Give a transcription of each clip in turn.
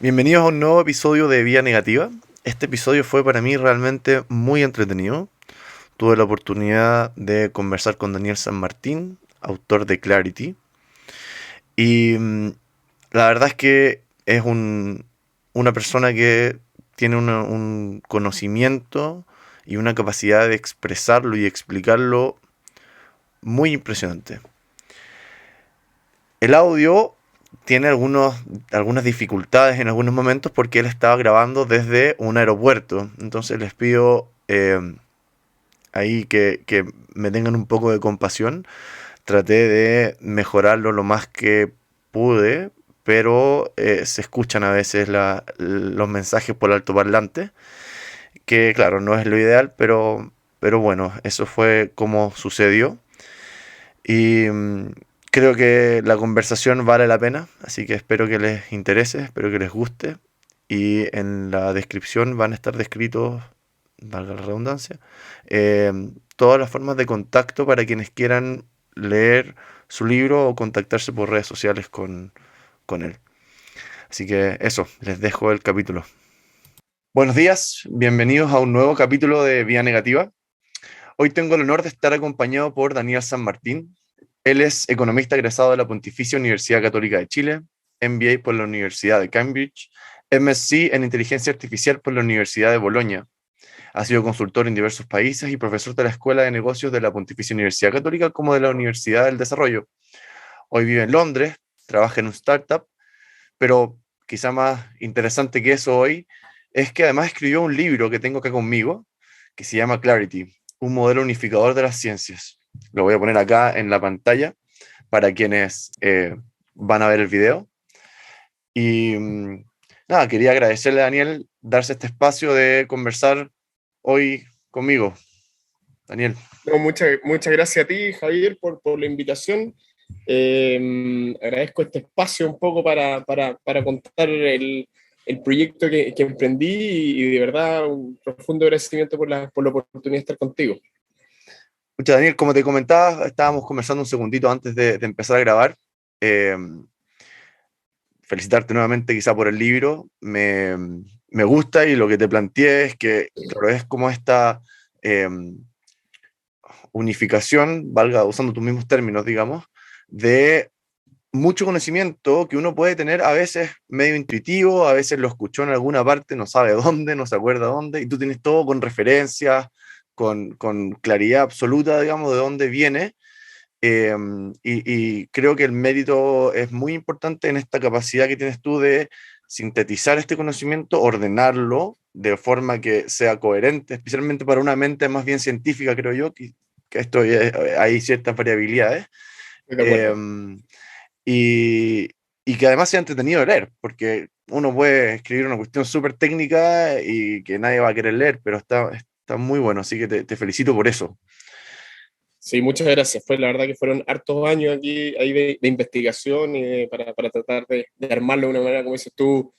Bienvenidos a un nuevo episodio de Vía Negativa. Este episodio fue para mí realmente muy entretenido. Tuve la oportunidad de conversar con Daniel San Martín, autor de Clarity. Y la verdad es que es una persona que tiene un conocimiento y una capacidad de expresarlo y explicarlo muy impresionante. El audio tiene algunas dificultades en algunos momentos porque él estaba grabando desde un aeropuerto. Entonces les pido ahí que me tengan un poco de compasión. Traté de mejorarlo lo más que pude, pero se escuchan a veces los mensajes por altoparlante, que claro, no es lo ideal, pero bueno, eso fue como sucedió. Y creo que la conversación vale la pena, así que espero que les interese, espero que les guste. Y en la descripción van a estar descritos, valga la redundancia, eh, todas las formas de contacto para quienes quieran leer su libro o contactarse por redes sociales con él. Así que eso, les dejo el capítulo. Buenos días, bienvenidos a un nuevo capítulo de Vía Negativa. Hoy tengo el honor de estar acompañado por Daniel San Martín. Él es economista egresado de la Pontificia Universidad Católica de Chile, MBA por la Universidad de Cambridge, MSc en Inteligencia Artificial por la Universidad de Bolonia. Ha sido consultor en diversos países y profesor de la Escuela de Negocios de la Pontificia Universidad Católica como de la Universidad del Desarrollo. Hoy vive en Londres, trabaja en un startup, pero quizá más interesante que eso hoy es que además escribió un libro que tengo acá conmigo, que se llama Clarity, un modelo unificador de las ciencias. Lo voy a poner acá en la pantalla para quienes van a ver el video. Y nada, quería agradecerle a Daniel darse este espacio de conversar hoy conmigo. Daniel. No, muchas gracias a ti, Javier, por la invitación. Agradezco este espacio un poco para contar el proyecto que emprendí y de verdad un profundo agradecimiento por la oportunidad de estar contigo. Muchas, Daniel, como te comentaba, estábamos conversando un segundito antes de empezar a grabar. Eh, Felicitarte nuevamente quizá por el libro. Me gusta y lo que te planteé es que, claro, es como esta eh, unificación, valga usando tus mismos términos, digamos, de mucho conocimiento que uno puede tener a veces medio intuitivo, a veces lo escuchó en alguna parte, no sabe dónde, no se acuerda dónde, y tú tienes todo con referencias, con claridad absoluta, digamos, de dónde viene. Eh, y creo que el mérito es muy importante en esta capacidad que tienes tú de sintetizar este conocimiento, ordenarlo de forma que sea coherente, especialmente para una mente más bien científica, creo yo, que esto hay ciertas variabilidades. Estoy de Eh, acuerdo. y, y que además sea entretenido de leer, porque uno puede escribir una cuestión súper técnica y que nadie va a querer leer, pero está muy bueno, así que te felicito por eso. Sí, muchas gracias. Fue la verdad que fueron hartos años aquí ahí de investigación para tratar de armarlo de una manera, como dices tú,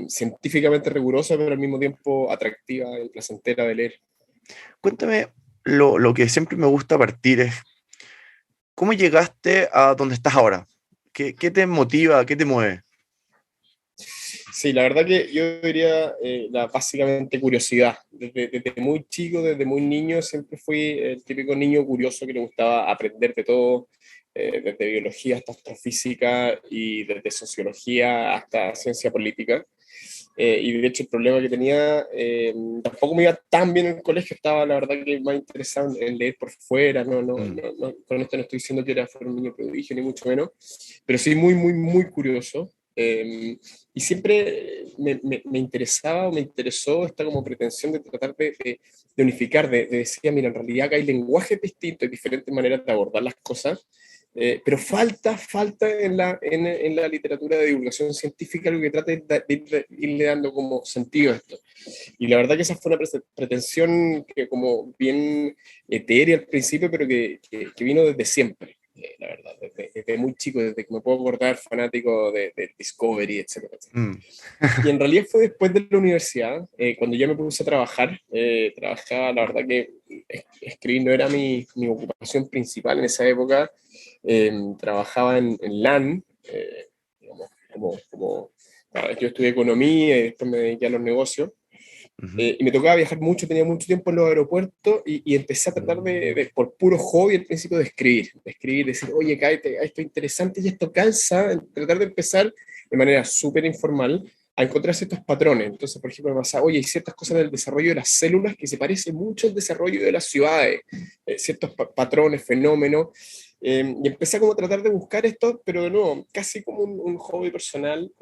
científicamente rigurosa, pero al mismo tiempo atractiva y placentera de leer. Cuéntame, lo que siempre me gusta partir es, ¿cómo llegaste a donde estás ahora? ¿Qué te motiva? ¿Qué te mueve? Sí, la verdad que yo diría básicamente curiosidad. Desde muy chico, desde muy niño, siempre fui el típico niño curioso que le gustaba aprender de todo, desde biología hasta astrofísica y desde sociología hasta ciencia política. Y de hecho el problema que tenía, tampoco me iba tan bien en el colegio, estaba la verdad que más interesado en leer por fuera, Mm. con esto no estoy diciendo que era fuera un niño prodigio, ni mucho menos, pero sí muy curioso. Y siempre me interesaba o me interesó esta como pretensión de tratar de unificar, de decir, mira, en realidad acá hay lenguajes distintos, hay diferentes maneras de abordar las cosas, pero falta en la literatura de divulgación científica algo que trate de irle dando como sentido a esto. Y la verdad que esa fue una pretensión que como bien etérea al principio, pero que vino desde siempre. La verdad, desde muy chico, desde que me puedo acordar, fanático de Discovery, etcétera, etcétera. Mm. Y en realidad fue después de la universidad, cuando ya me puse a trabajar. Trabajaba, la verdad que escribir no era mi ocupación principal en esa época. Trabajaba en LAN, digamos, como yo estudié economía y después me dediqué a los negocios. Y me tocaba viajar mucho, tenía mucho tiempo en los aeropuertos y empecé a tratar por puro hobby al principio de escribir, decir, oye, cállate, esto es interesante y esto cansa, tratar de empezar de manera súper informal a encontrar ciertos patrones. Entonces, por ejemplo, me pasaba, oye, hay ciertas cosas del desarrollo de las células que se parecen mucho al desarrollo de las ciudades, ciertos patrones, fenómenos. Y empecé como a tratar de buscar esto, pero de nuevo, casi como un hobby personal.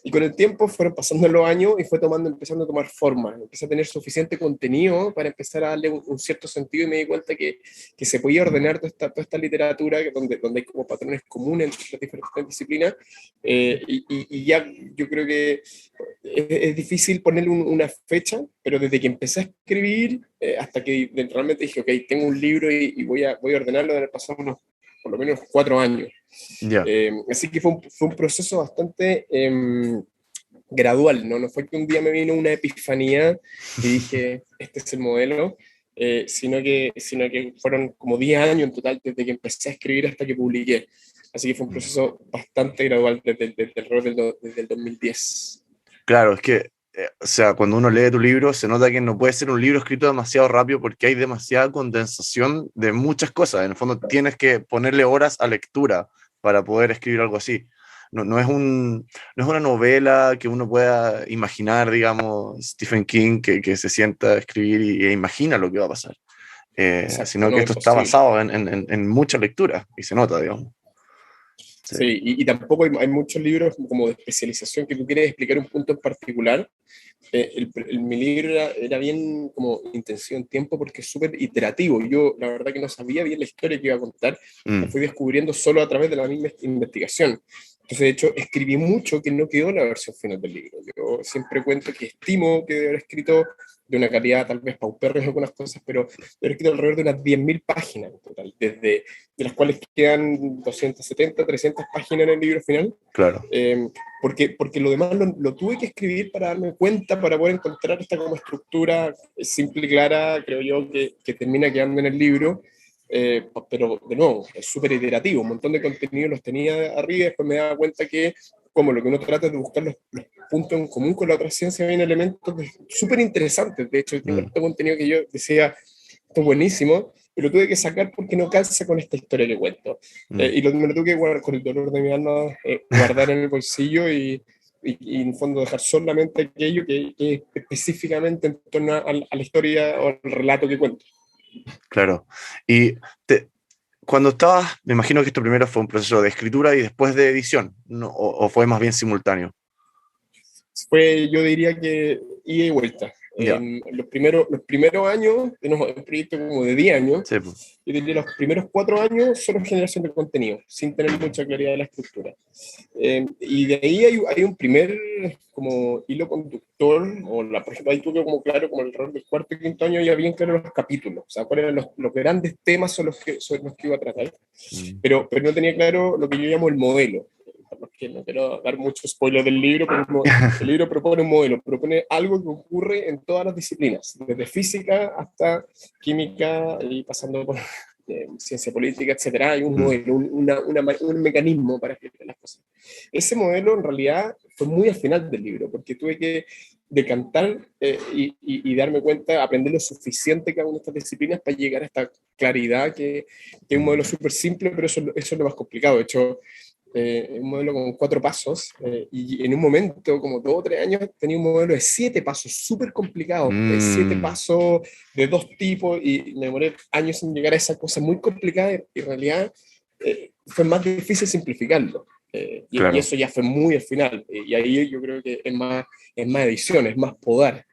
Y con el tiempo fueron pasando los años y fue empezando a tomar forma. Empecé a tener suficiente contenido para empezar a darle un cierto sentido y me di cuenta que se podía ordenar toda esta literatura donde hay como patrones comunes entre las diferentes disciplinas. Y ya yo creo que es difícil ponerle una fecha, pero desde que empecé a escribir hasta que realmente dije, ok, tengo un libro y voy a ordenarlo, de haber pasado por lo menos 4 años. Ya. Así que fue un proceso bastante gradual, ¿no? No fue que un día me vino una epifanía y dije, este es el modelo, sino que fueron como 10 años en total desde que empecé a escribir hasta que publiqué. Así que fue un proceso bastante gradual desde el 2010. Claro, es que, o sea, cuando uno lee tu libro, se nota que no puede ser un libro escrito demasiado rápido porque hay demasiada condensación de muchas cosas. En el fondo, tienes que ponerle horas a lectura para poder escribir algo así. No es una novela que uno pueda imaginar, digamos, Stephen King, que se sienta a escribir e imagina lo que va a pasar. Exacto, Sino que no, esto está imposible. basado en mucha lectura y se nota, digamos. Sí. Sí, y tampoco hay muchos libros como de especialización que tú quieres explicar un punto en particular. Mi libro era bien como intensivo en tiempo porque es súper iterativo. Yo la verdad que no sabía bien la historia que iba a contar, la Mm, fui descubriendo solo a través de la misma investigación. Entonces, de hecho, escribí mucho que no quedó en la versión final del libro. Yo siempre cuento que estimo que debe haber escrito de una calidad tal vez paupérrima en algunas cosas, pero he escrito alrededor de unas 10.000 páginas en total, de las cuales quedan 270, 300 páginas en el libro final. claro. Eh, porque lo demás lo tuve que escribir para darme cuenta, para poder encontrar esta como estructura simple y clara, creo yo, que termina quedando en el libro. Pero de nuevo, es súper iterativo, un montón de contenido los tenía arriba y después me daba cuenta que como lo que uno trata es de buscar los puntos en común con la otra ciencia, hay elementos súper interesantes. De hecho, tengo Mm, este contenido que yo decía, esto es buenísimo, pero lo tuve que sacar porque no calza con esta historia que cuento. mm. Me lo tuve que guardar con el dolor de mi alma, guardar en el bolsillo y en el fondo dejar solamente aquello que es específicamente en torno a la historia o al relato que cuento. Claro. Y cuando estabas, me imagino que esto primero fue un proceso de escritura y después de edición, ¿no? O fue más bien simultáneo. Yo diría que ida y vuelta. Ya, Los primeros años, tenemos un proyecto como de 10 años, sí, pues. yo diría los primeros 4 años solo generación de contenido, sin tener mucha claridad de la estructura. Y de ahí hay un primer como hilo conductor, por ejemplo, ahí tuve como claro, como el rol del cuarto y quinto año, ya bien claro los capítulos, o sea, cuáles eran los grandes temas sobre los que iba a tratar, Mm. pero no tenía claro lo que yo llamo el modelo. Porque no quiero dar mucho spoiler del libro, pero el libro propone un modelo, propone algo que ocurre en todas las disciplinas, desde física hasta química y pasando por ciencia política, etcétera. Hay un Mm, modelo, un mecanismo para explicar las cosas. Ese modelo en realidad fue muy al final del libro, porque tuve que decantar y darme cuenta, aprender lo suficiente cada una de estas disciplinas para llegar a esta claridad que es un modelo mm. súper simple, pero eso es lo más complicado. De hecho, un modelo con 4 pasos, y en un momento, como 2 o 3 años, tenía un modelo de 7 pasos, súper complicado, 7 pasos de 2 tipos, y me demoré años en llegar a esa cosa muy complicada, y en realidad fue más difícil simplificarlo. Y Claro. eso ya fue muy al final, y ahí yo creo que es más edición, es más podar.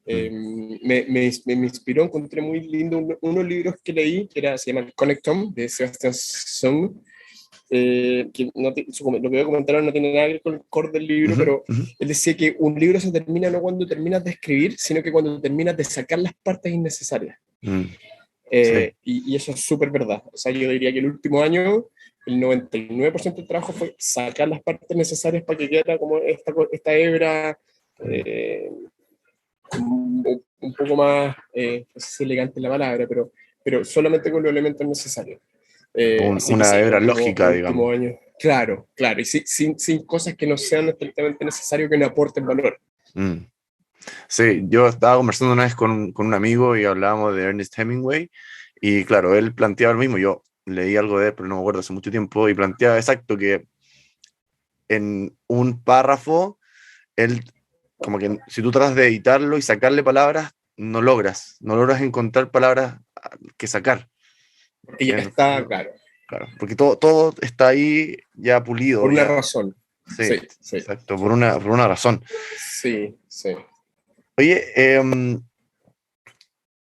Mm, Me inspiró, encontré muy lindo unos libros que leí, se llama Connectome, de Sebastian Sung, que no lo que voy a comentar ahora no tiene nada que ver con el core del libro, ujú, pero ujú. él decía que un libro se termina no cuando terminas de escribir, sino que cuando terminas de sacar las partes innecesarias. Mm, sí, Y eso es súper verdad. O sea, yo diría que el último año, el 99% del trabajo fue sacar las partes necesarias para que quedara como esta hebra mm. eh, un poco más, no sé si elegante la palabra, pero solamente con los elementos necesarios. Así que Una sí, hebra lógica, el digamos. último año. Claro, claro, y sin cosas que no sean estrictamente necesarias que no aporten valor. Mm. Sí, yo estaba conversando una vez con un amigo y hablábamos de Ernest Hemingway y claro, él planteaba lo mismo, yo leí algo de él, pero no me acuerdo hace mucho tiempo, y planteaba exacto que en un párrafo, él, como que si tú tratas de editarlo y sacarle palabras, no logras encontrar palabras que sacar. Porque ya En el está, fondo, claro, claro, porque todo está ahí ya pulido, por una ya. razón. Sí, Sí, sí, exacto, por una razón. sí, sí. Oye,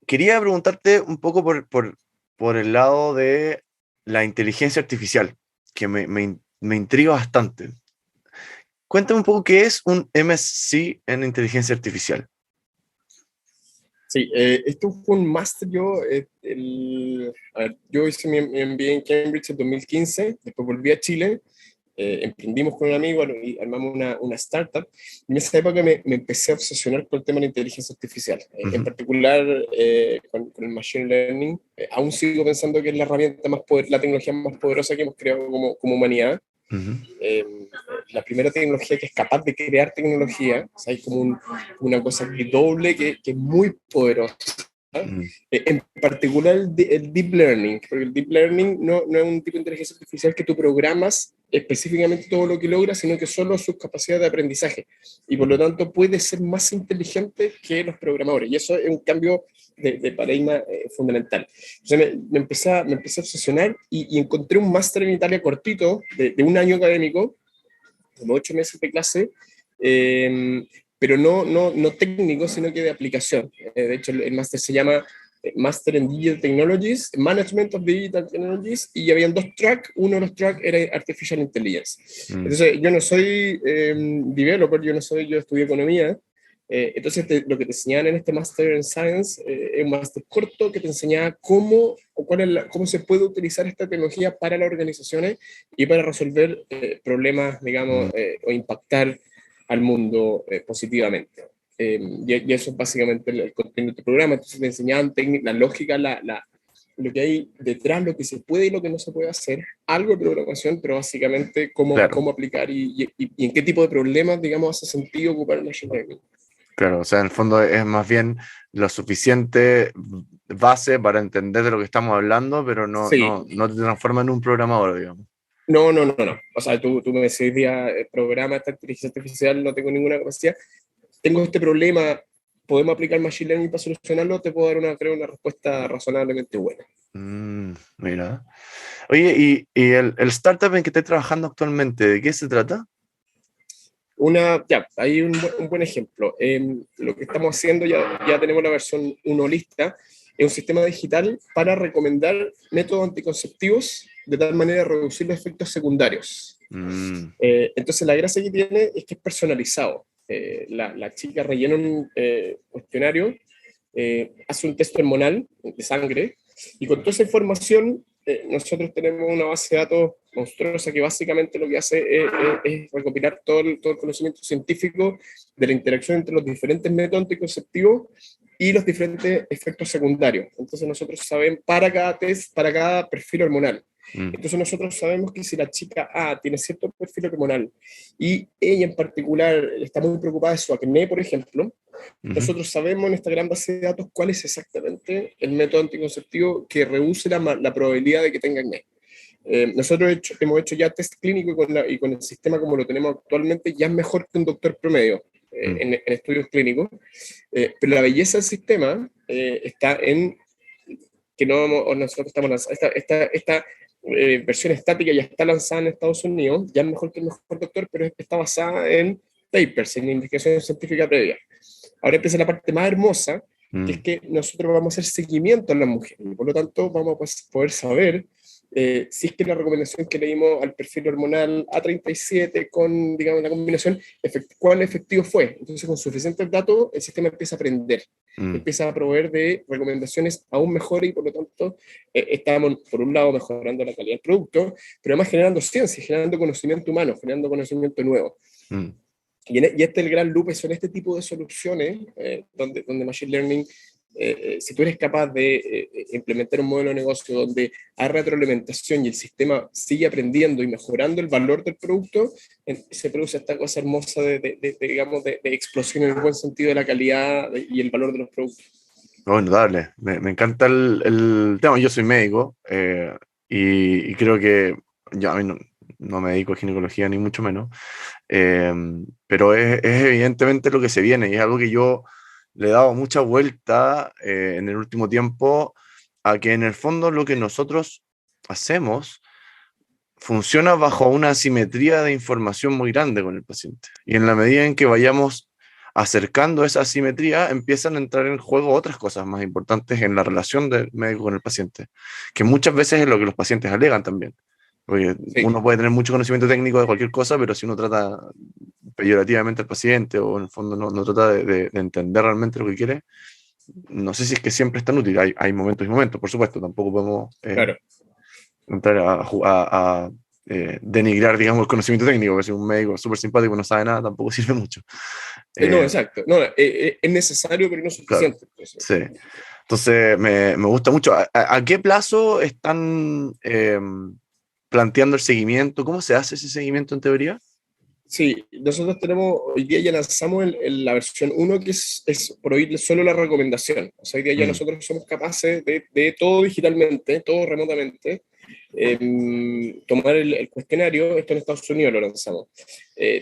quería preguntarte un poco por el lado de la inteligencia artificial, que me intriga bastante. Cuéntame un poco qué es un MSc en inteligencia artificial. Sí, esto fue un máster a ver, yo hice mi MBA en Cambridge en 2015, después volví a Chile, emprendimos con un amigo y armamos una startup. Y en esa época me empecé a obsesionar con el tema de la inteligencia artificial, en Ujú, particular con el machine learning. Aún sigo pensando que es la herramienta la tecnología más poderosa que hemos creado como humanidad. ujú, eh, la primera tecnología que es capaz de crear tecnología, o sea, hay como una cosa que doble que es muy poderosa. mm, En particular el deep learning, porque el deep learning no es un tipo de inteligencia artificial que tú programas específicamente todo lo que logra, sino que solo sus capacidades de aprendizaje. Y por lo mm, tanto puede ser más inteligente que los programadores. Y eso es un cambio de paradigma fundamental. Entonces me empecé a obsesionar y encontré un máster en Italia cortito, de un año académico, como 8 meses de clase, pero no técnico, sino que de aplicación. De hecho, el máster se llama Master in Digital Technologies, Management of Digital Technologies, y habían dos tracks. Uno de los tracks era Artificial Intelligence. mm, Entonces, yo no soy developer, yo estudié economía. Entonces, lo que te enseñaban en este Master in Science es un máster corto que te enseñaba cómo se puede utilizar esta tecnología para las organizaciones y para resolver problemas, digamos, mm. o impactar al mundo positivamente. Y eso es básicamente el contenido del programa. Entonces te enseñaban la lógica, lo que hay detrás, lo que se puede y lo que no se puede hacer, algo de programación, pero básicamente Claro, cómo aplicar y en qué tipo de problemas, digamos, hace sentido ocupar el machine learning. claro, o sea, en el fondo es más bien lo suficiente base para entender de lo que estamos hablando, pero no, Sí, no, no te transforma en un programador, digamos. no. O sea, tú me decís, programa esta inteligencia artificial, no tengo ninguna capacidad. Tengo este problema, podemos aplicar Machine Learning para solucionarlo, te puedo dar creo, una respuesta razonablemente buena. Mira. Oye, y el startup en que estás trabajando actualmente, ¿de qué se trata? Ya, hay un buen ejemplo. Lo que estamos haciendo, ya tenemos la versión 1 lista, es un sistema digital para recomendar métodos anticonceptivos de tal manera de reducir los efectos secundarios. Mm, Entonces, la gracia que tiene es que es personalizado. La chica rellena un cuestionario, hace un test hormonal de sangre, y con toda esa información, nosotros tenemos una base de datos monstruosa que básicamente lo que hace es recopilar todo el conocimiento científico de la interacción entre los diferentes métodos anticonceptivos y los diferentes efectos secundarios. Entonces nosotros sabemos para cada test, para cada perfil hormonal. mm, Entonces nosotros sabemos que si la chica A tiene cierto perfil hormonal y ella en particular está muy preocupada de su acné, por ejemplo, ujú, nosotros sabemos en esta gran base de datos cuál es exactamente el método anticonceptivo que reduce la probabilidad de que tenga acné. Nosotros hemos hecho ya test clínico y con el sistema como lo tenemos actualmente, ya es mejor que un doctor promedio mm, en estudios clínicos, pero la belleza del sistema está en que nosotros estamos lanzando, esta versión estática ya está lanzada en Estados Unidos, ya es mejor que el mejor doctor, pero está basada en papers, en investigación científica previa. Ahora empieza la parte más hermosa, que es mm. que nosotros vamos a hacer seguimiento a las mujeres, y por lo tanto vamos a poder saber si es que la recomendación que le dimos al perfil hormonal A37 con, digamos, la combinación, cuál efectivo fue. Entonces, con suficientes datos, el sistema empieza a aprender, Mm, empieza a proveer de recomendaciones aún mejores y por lo tanto estamos, por un lado, mejorando la calidad del producto, pero además generando ciencia, generando conocimiento humano, generando conocimiento nuevo. mm, Y este es el gran loop, son este tipo de soluciones donde Machine Learning si tú eres capaz de implementar un modelo de negocio donde hay retroalimentación y el sistema sigue aprendiendo y mejorando el valor del producto, se produce esta cosa hermosa digamos, de explosión en el buen sentido de la calidad y el valor de los productos. Bueno, dale, me encanta el tema. Yo soy médico y creo que yo a mí no me dedico a ginecología ni mucho menos, eh, pero es evidentemente lo que se viene y es algo que yo le he dado mucha vuelta en el último tiempo a que en el fondo lo que nosotros hacemos funciona bajo una asimetría de información muy grande con el paciente. Y en la medida en que vayamos acercando esa asimetría, empiezan a entrar en juego otras cosas más importantes en la relación del médico con el paciente, que muchas veces es lo que los pacientes alegan también. Porque Sí, uno puede tener mucho conocimiento técnico de cualquier cosa, pero si uno trata peyorativamente al paciente o en el fondo no trata de entender realmente lo que quiere, no sé si es que siempre es tan útil. Hay momentos y momentos, por supuesto, tampoco podemos claro. entrar a denigrar, digamos, el conocimiento técnico, porque si un médico súper simpático no sabe nada, tampoco sirve mucho. No, Eh, exacto. No, es necesario, pero no claro, suficiente. sí. Entonces, me gusta mucho. ¿A qué plazo están planteando el seguimiento? ¿Cómo se hace ese seguimiento en teoría? Sí, nosotros tenemos, hoy día ya lanzamos la versión uno que es por hoy solo la recomendación. O sea, hoy día ya Mm, nosotros somos capaces de todo digitalmente, todo remotamente, tomar el cuestionario, esto en Estados Unidos lo lanzamos,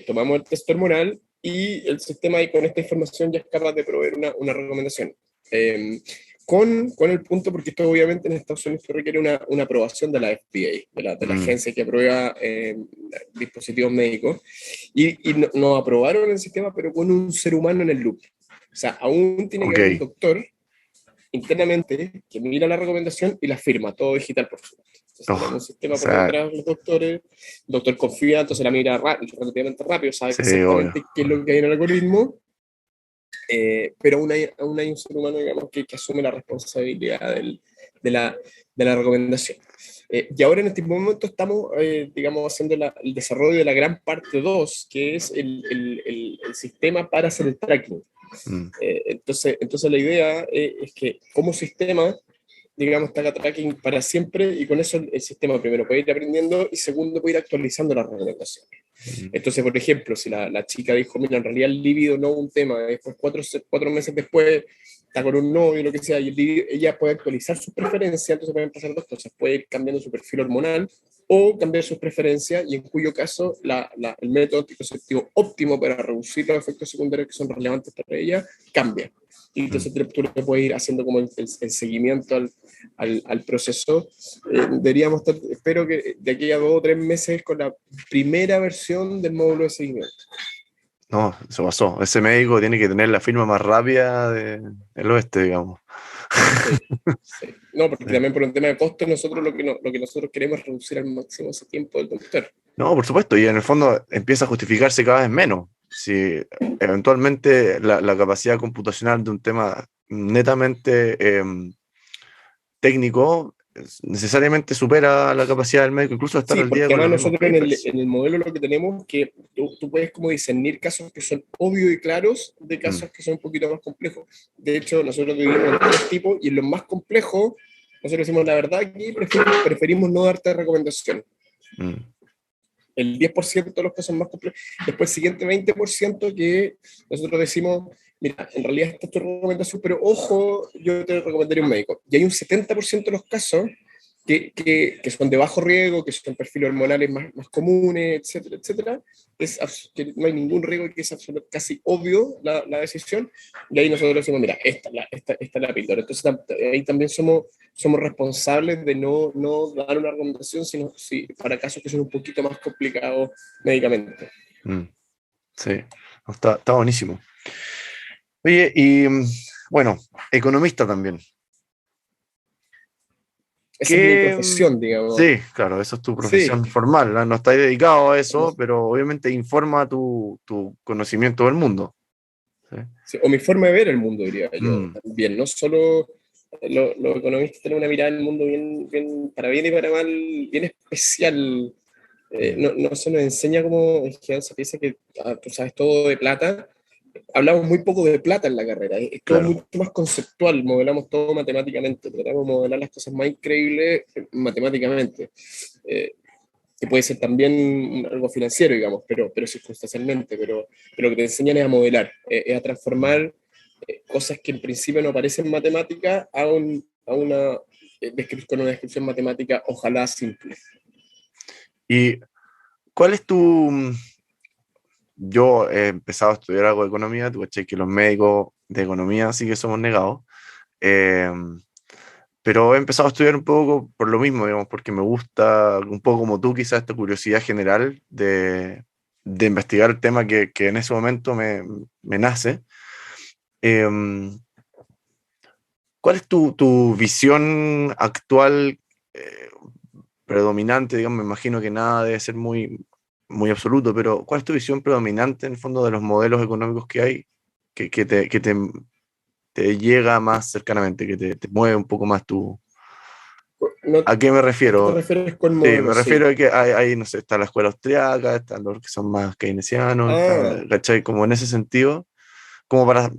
tomamos el test hormonal y el sistema ahí con esta información ya es capaz de proveer una recomendación. Eh, con el punto, porque esto obviamente en Estados Unidos requiere una aprobación de la FDA, de la mm, agencia que aprueba dispositivos médicos, y nos aprobaron el sistema, pero con un ser humano en el loop. O sea, aún tiene que ok. haber un doctor internamente que mira la recomendación y la firma, todo digital, por supuesto. Entonces tenemos Oh, un o sistema por sea, detrás de los doctores, el doctor confía, entonces la mira relativamente rápido, sabe sí, obvio. exactamente qué es lo que hay en el algoritmo, pero aún hay un ser humano, digamos, que asume la responsabilidad de, la, de la recomendación. Y ahora en este momento estamos, digamos, haciendo el desarrollo de la gran parte 2 que es el sistema para hacer el tracking. Mm, Entonces la idea es que como sistema, digamos, te haga tracking para siempre y con eso el sistema primero puede ir aprendiendo y segundo puede ir actualizando las recomendaciones. mm, Entonces, por ejemplo, si la chica dijo, mira, en realidad el libido no es un tema, después 4 meses después está con un novio, lo que sea, y ella puede actualizar sus preferencias, entonces pueden pasar dos cosas, puede ir cambiando su perfil hormonal o cambiar sus preferencias, y en cuyo caso el método anticonceptivo óptimo para reducir los efectos secundarios que son relevantes para ella cambia. Y mm. entonces tú le puedes ir haciendo como el seguimiento al proceso. Deberíamos estar, espero que de aquí a 2 o 3 meses, con la primera versión del módulo de seguimiento. No, eso pasó. Ese médico tiene que tener la firma más rápida del oeste, digamos. Sí, sí. No, porque Sí. también por un tema de costos, nosotros lo que nosotros queremos es reducir al máximo ese tiempo del doctor. No, por supuesto, y en el fondo empieza a justificarse cada vez menos. Si eventualmente la capacidad computacional de un tema netamente técnico necesariamente supera la capacidad del médico, incluso de estar Sí, al día porque con los además mismos nosotros en el, papers. en el modelo lo que tenemos que tú puedes como discernir casos que son obvios y claros de Mm, casos que son un poquito más complejos. De hecho, nosotros dividimos en 3 tipos y en los más complejos, nosotros decimos la verdad aquí, preferimos no darte recomendación. mm, El 10% de los casos más complejos. Después el siguiente 20% que nosotros decimos, mira, en realidad esta es tu recomendación, pero ojo, yo te recomendaría un médico. Y hay un 70% de los casos que son de bajo riesgo, que son perfiles hormonales más comunes, etcétera, etcétera, que no hay ningún riesgo, que es casi obvio la decisión, y ahí nosotros decimos, mira, esta es la píldora. Entonces ahí también somos responsables de no dar una recomendación, sino para casos que son un poquito más complicados médicamente. mm, sí, no, está buenísimo. Oye, y bueno, economista también. Esa es mi ¿Qué, profesión, digamos. sí, claro, eso es tu Sí, profesión formal, ¿no? No estás dedicado a como, eso, pero obviamente informa tu conocimiento del mundo. Sí. sí, o mi forma de ver el mundo, diría yo, Mm, también. No solo los economistas tienen una mirada del mundo para bien y para mal, bien especial. mm, No se nos enseña como en general se piensa que tú sabes todo de plata, hablamos muy poco de plata en la carrera, es todo Claro. mucho más conceptual, modelamos todo matemáticamente, tratamos de modelar las cosas más increíbles matemáticamente. Eh, que puede ser también algo financiero, digamos, pero circunstancialmente, pero lo que te enseñan es a modelar, es a Mm. transformar cosas que en principio no parecen matemáticas a una, con una descripción matemática, ojalá simple. ¿Y cuál es tu... Yo he empezado a estudiar algo de economía, tú cachai que los médicos de economía sí que somos negados, eh, pero he empezado a estudiar un poco por lo mismo, digamos, porque me gusta, un poco como tú, quizás esta curiosidad general de investigar el tema que en ese momento me nace. Eh, ¿Cuál es tu visión actual eh, predominante? Digamos, me imagino que nada debe ser muy absoluto, pero ¿cuál es tu visión predominante en el fondo de los modelos económicos que hay que te llega más cercanamente, que te mueve un poco más tu... No, ¿A qué me ¿A qué te refiero? refieres con Sí, me modelos? refiero Sí. a que hay, no sé, está la escuela austriaca, están los que son más keynesianos, Ah, está, ¿cachai? Como en ese sentido, como para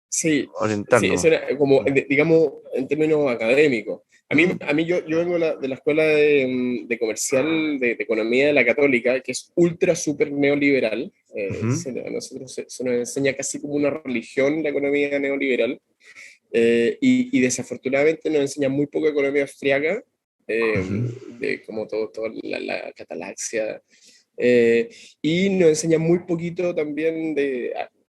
sí, sí, eso orientarnos. era como, digamos, en términos académicos. Mm, Yo vengo de la escuela de comercial de economía de la Católica, que es ultra súper neoliberal. ujú, A nosotros se nos enseña casi como una religión la economía neoliberal. Y desafortunadamente nos enseña muy poco economía austriaca, ujú, como toda la catalaxia, eh, y nos enseña muy poquito también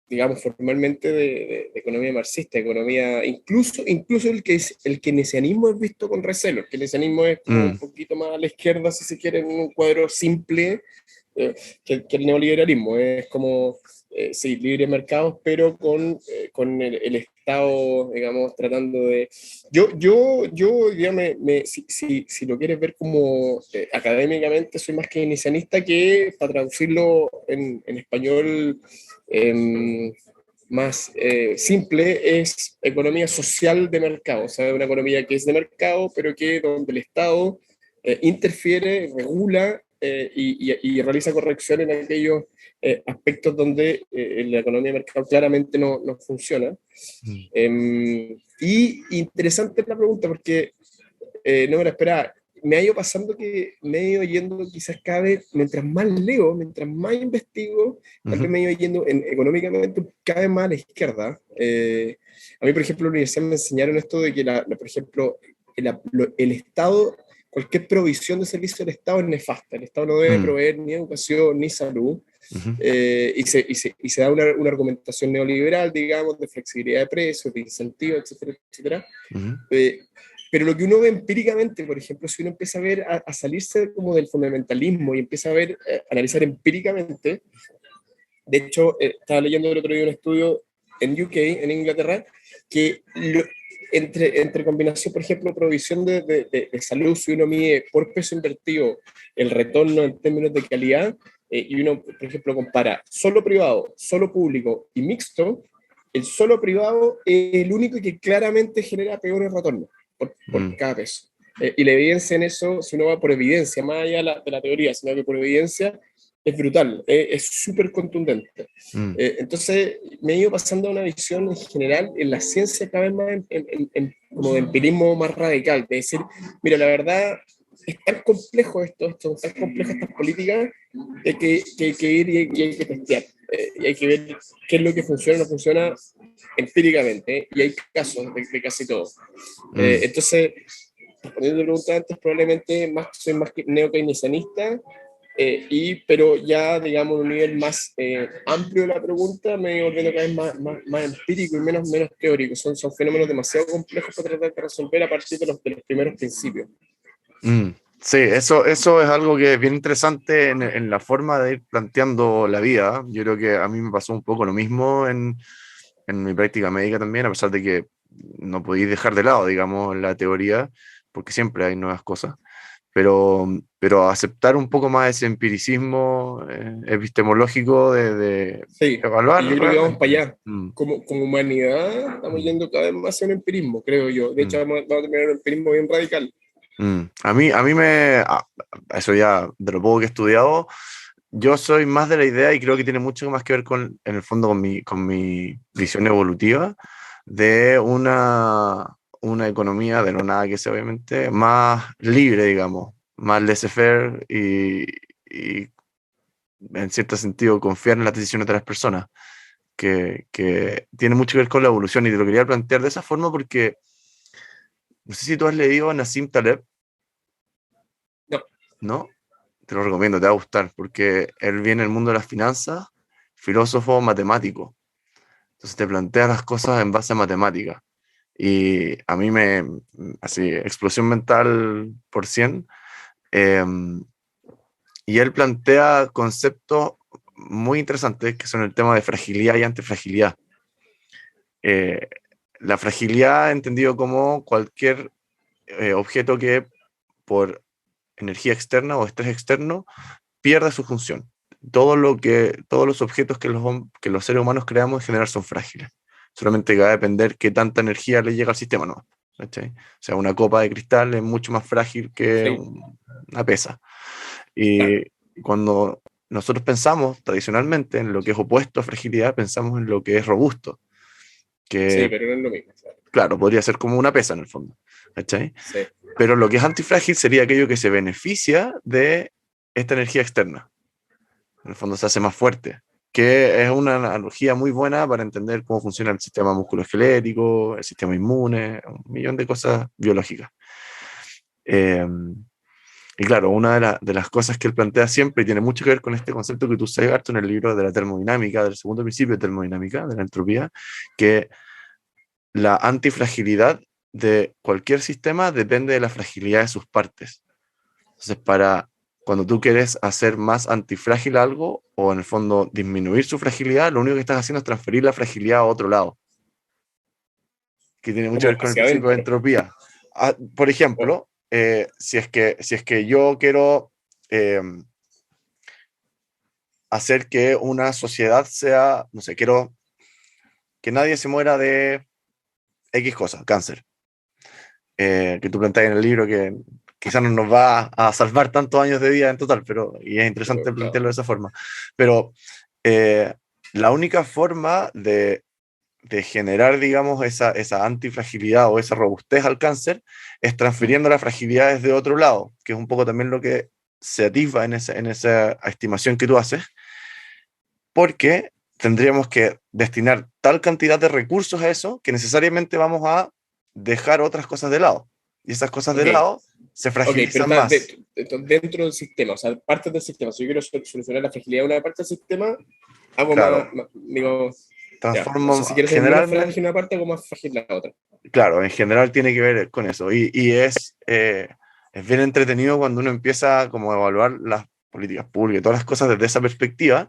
digamos, formalmente de economía marxista, economía, incluso el keynesianismo es visto con recelo. El keynesianismo es como un mm, poquito más a la izquierda, si se quiere, en un cuadro simple, que el neoliberalismo. Es como, sí, libre mercados, pero con el Estado, digamos, tratando de... Yo ya si lo quieres ver como académicamente, soy más keynesianista que, para traducirlo en español más simple, es economía social de mercado. O sea, una economía que es de mercado, pero que donde el Estado interfiere, regula y realiza corrección en aquellos aspectos donde la economía de mercado claramente no funciona. mm, Y interesante la pregunta porque no me la esperaba. Me ha ido pasando que me he ido yendo quizás cada vez, mientras más leo, mientras más investigo, tal vez ujú, me he ido yendo económicamente cada vez más a la izquierda. A mí, por ejemplo, en la universidad me enseñaron esto de que, por ejemplo, el Estado, cualquier provisión de servicio del Estado es nefasta. El Estado no debe mm, proveer ni educación ni salud. ujú, Y se da una argumentación neoliberal, digamos, de flexibilidad de precios, de incentivos, etcétera, etcétera. ujú, Eh, pero lo que uno ve empíricamente, por ejemplo, si uno empieza a ver, a salirse como del fundamentalismo y empieza a ver, analizar empíricamente, de hecho, estaba leyendo el otro día un estudio en UK, en Inglaterra, que entre combinación, por ejemplo, provisión de salud, si uno mide por peso invertido el retorno en términos de calidad, y uno, por ejemplo, compara solo privado, solo público y mixto, el solo privado es el único que claramente genera peores retornos por mm, cada peso. Y la evidencia en eso, si uno va por evidencia, más allá de la teoría, sino que por evidencia, es brutal, es súper contundente. mm, Entonces, me he ido pasando a una visión en general en la ciencia cada vez más como de empirismo más radical, de decir, mira, la verdad es tan complejo esto tan complejas estas políticas, que hay que ir y hay que testear, y hay que ver qué es lo que funciona o no funciona empíricamente, y hay casos de casi todo. mm. Entonces, respondiendo a la pregunta antes, probablemente soy más neo-keynesianista, pero ya, digamos, a un nivel más amplio de la pregunta, me voy volviendo cada vez más empírico y menos teórico. Son fenómenos demasiado complejos para tratar de resolver a partir de los primeros principios. Mm, sí, eso es algo que es bien interesante en la forma de ir planteando la vida. Yo creo que a mí me pasó un poco lo mismo en mi práctica médica también, a pesar de que no podéis dejar de lado, digamos, la teoría, porque siempre hay nuevas cosas. Pero aceptar un poco más ese empiricismo epistemológico de Sí, evaluar y yo creo que vamos para realmente. allá. Mm, Como humanidad, estamos mm, yendo cada vez más hacia un empirismo, creo yo. De hecho, mm. vamos a tener un empirismo bien radical. A mí eso ya, de lo poco que he estudiado, yo soy más de la idea y creo que tiene mucho más que ver en el fondo con mi visión evolutiva de una economía de no nada que sea obviamente más libre, digamos, más laissez-faire y en cierto sentido confiar en las decisiones de las personas, que tiene mucho que ver con la evolución y te lo quería plantear de esa forma porque no sé si tú has leído a Nassim Taleb, No, ¿no? Te lo recomiendo, te va a gustar, porque él viene del mundo de las finanzas, filósofo, matemático. Entonces te plantea las cosas en base a matemáticas. Y a mí así, explosión mental por 100. eh, y él plantea conceptos muy interesantes que son el tema de fragilidad y antifragilidad. Eh, la fragilidad entendido como cualquier objeto que por energía externa o estrés externo pierde su función. Todos los objetos que los seres humanos creamos en general son frágiles. Solamente va a depender qué tanta energía le llega al sistema, ¿no? ¿Cachai? O sea, una copa de cristal es mucho más frágil que sí, una pesa. claro. Y cuando nosotros pensamos tradicionalmente en lo que es opuesto a fragilidad, pensamos en lo que es robusto, Sí, que pero no es lo mismo, claro. claro, podría ser como una pesa en el fondo. ¿Cachai? Sí. Pero lo que es antifrágil sería aquello que se beneficia de esta energía externa. En el fondo se hace más fuerte, que es una analogía muy buena para entender cómo funciona el sistema musculoesquelético, el sistema inmune, un millón de cosas biológicas. Eh, y claro, una de las cosas que él plantea siempre y tiene mucho que ver con este concepto que tú sabes harto en el libro de la termodinámica, del segundo principio de termodinámica, de la entropía, que la antifragilidad de cualquier sistema depende de la fragilidad de sus partes. Entonces, cuando tú quieres hacer más antifrágil algo, o en el fondo disminuir su fragilidad, lo único que estás haciendo es transferir la fragilidad a otro lado, que tiene mucho que Como ver con el hacia principio de adentro. entropía. Ah, por Oh, ejemplo, si es que yo quiero eh, hacer que una sociedad sea, no sé, quiero que nadie se muera de X cosa, cáncer, que tú planteas en el libro que quizás no nos va a salvar tantos años de vida en total, pero y es interesante pero, claro. plantearlo de esa forma. Pero eh, la única forma de generar, digamos, esa antifragilidad o esa robustez al cáncer es transfiriendo la fragilidad desde otro lado, que es un poco también lo que se atisba en esa estimación que tú haces, porque tendríamos que destinar tal cantidad de recursos a eso que necesariamente vamos a dejar otras cosas de lado. Y esas cosas de Ok, lado se ok, pero fragilizan está más. dentro del sistema, o sea, partes del sistema. Si yo quiero solucionar la fragilidad de una parte del sistema, hago Claro, digo, ya. O sea, si transformo quiero ser menos generalmente, frágil una parte, hago más frágil la otra. claro, en general tiene que ver con eso. Es bien entretenido cuando uno empieza como a evaluar las políticas públicas y todas las cosas desde esa perspectiva,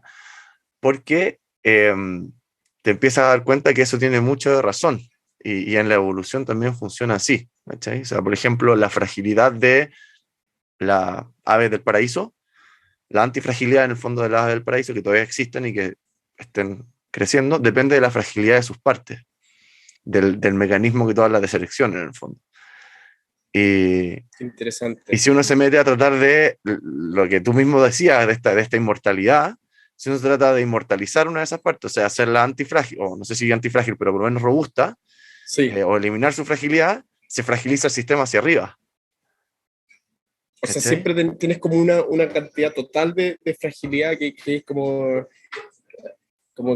porque te empiezas a dar cuenta que eso tiene mucho de razón. Y en la evolución también funciona así. ¿Cachai? O sea, por ejemplo, la fragilidad de las aves del paraíso, la antifragilidad en el fondo de las aves del paraíso, que todavía existen y que estén creciendo, depende de la fragilidad de sus partes, del mecanismo que tú hablas de selección en el fondo. Y, Qué y interesante. si uno se mete a tratar de lo que tú mismo decías, de esta inmortalidad, si uno se trata de inmortalizar una de esas partes, o sea, hacerla antifrágil, o no sé si antifrágil, pero por lo menos robusta, Sí, o eliminar su fragilidad, se fragiliza el sistema hacia arriba. o sea, ¿Cachai? siempre tienes como una cantidad total de fragilidad que es como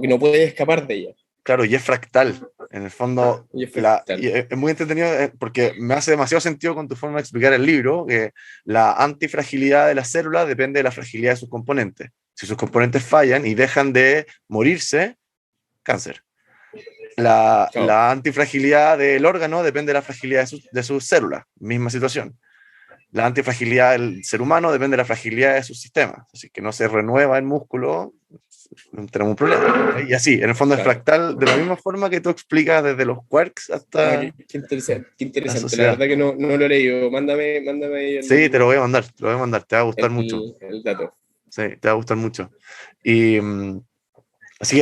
que no puedes escapar de ella. Claro, y es fractal. En el fondo, Y es fractal. es muy entretenido porque me hace demasiado sentido con tu forma de explicar el libro, que la antifragilidad de la célula depende de la fragilidad de sus componentes. Si sus componentes fallan y dejan de morirse, cáncer. Chao. La antifragilidad del órgano depende de la fragilidad de sus células. Misma situación. La antifragilidad del ser humano depende de la fragilidad de sus sistemas. Así que no se renueva el músculo, tenemos un problema. Y así, en el fondo es Claro. fractal de la misma forma que tú explicas desde los quarks Ah, hasta qué interesante, qué la interesante. La sociedad. verdad que no lo he leído. Mándame ahí Sí, te lo voy a mandar, te lo voy a mandar, te va a gustar mucho. el dato. Sí, te va a gustar mucho. Y así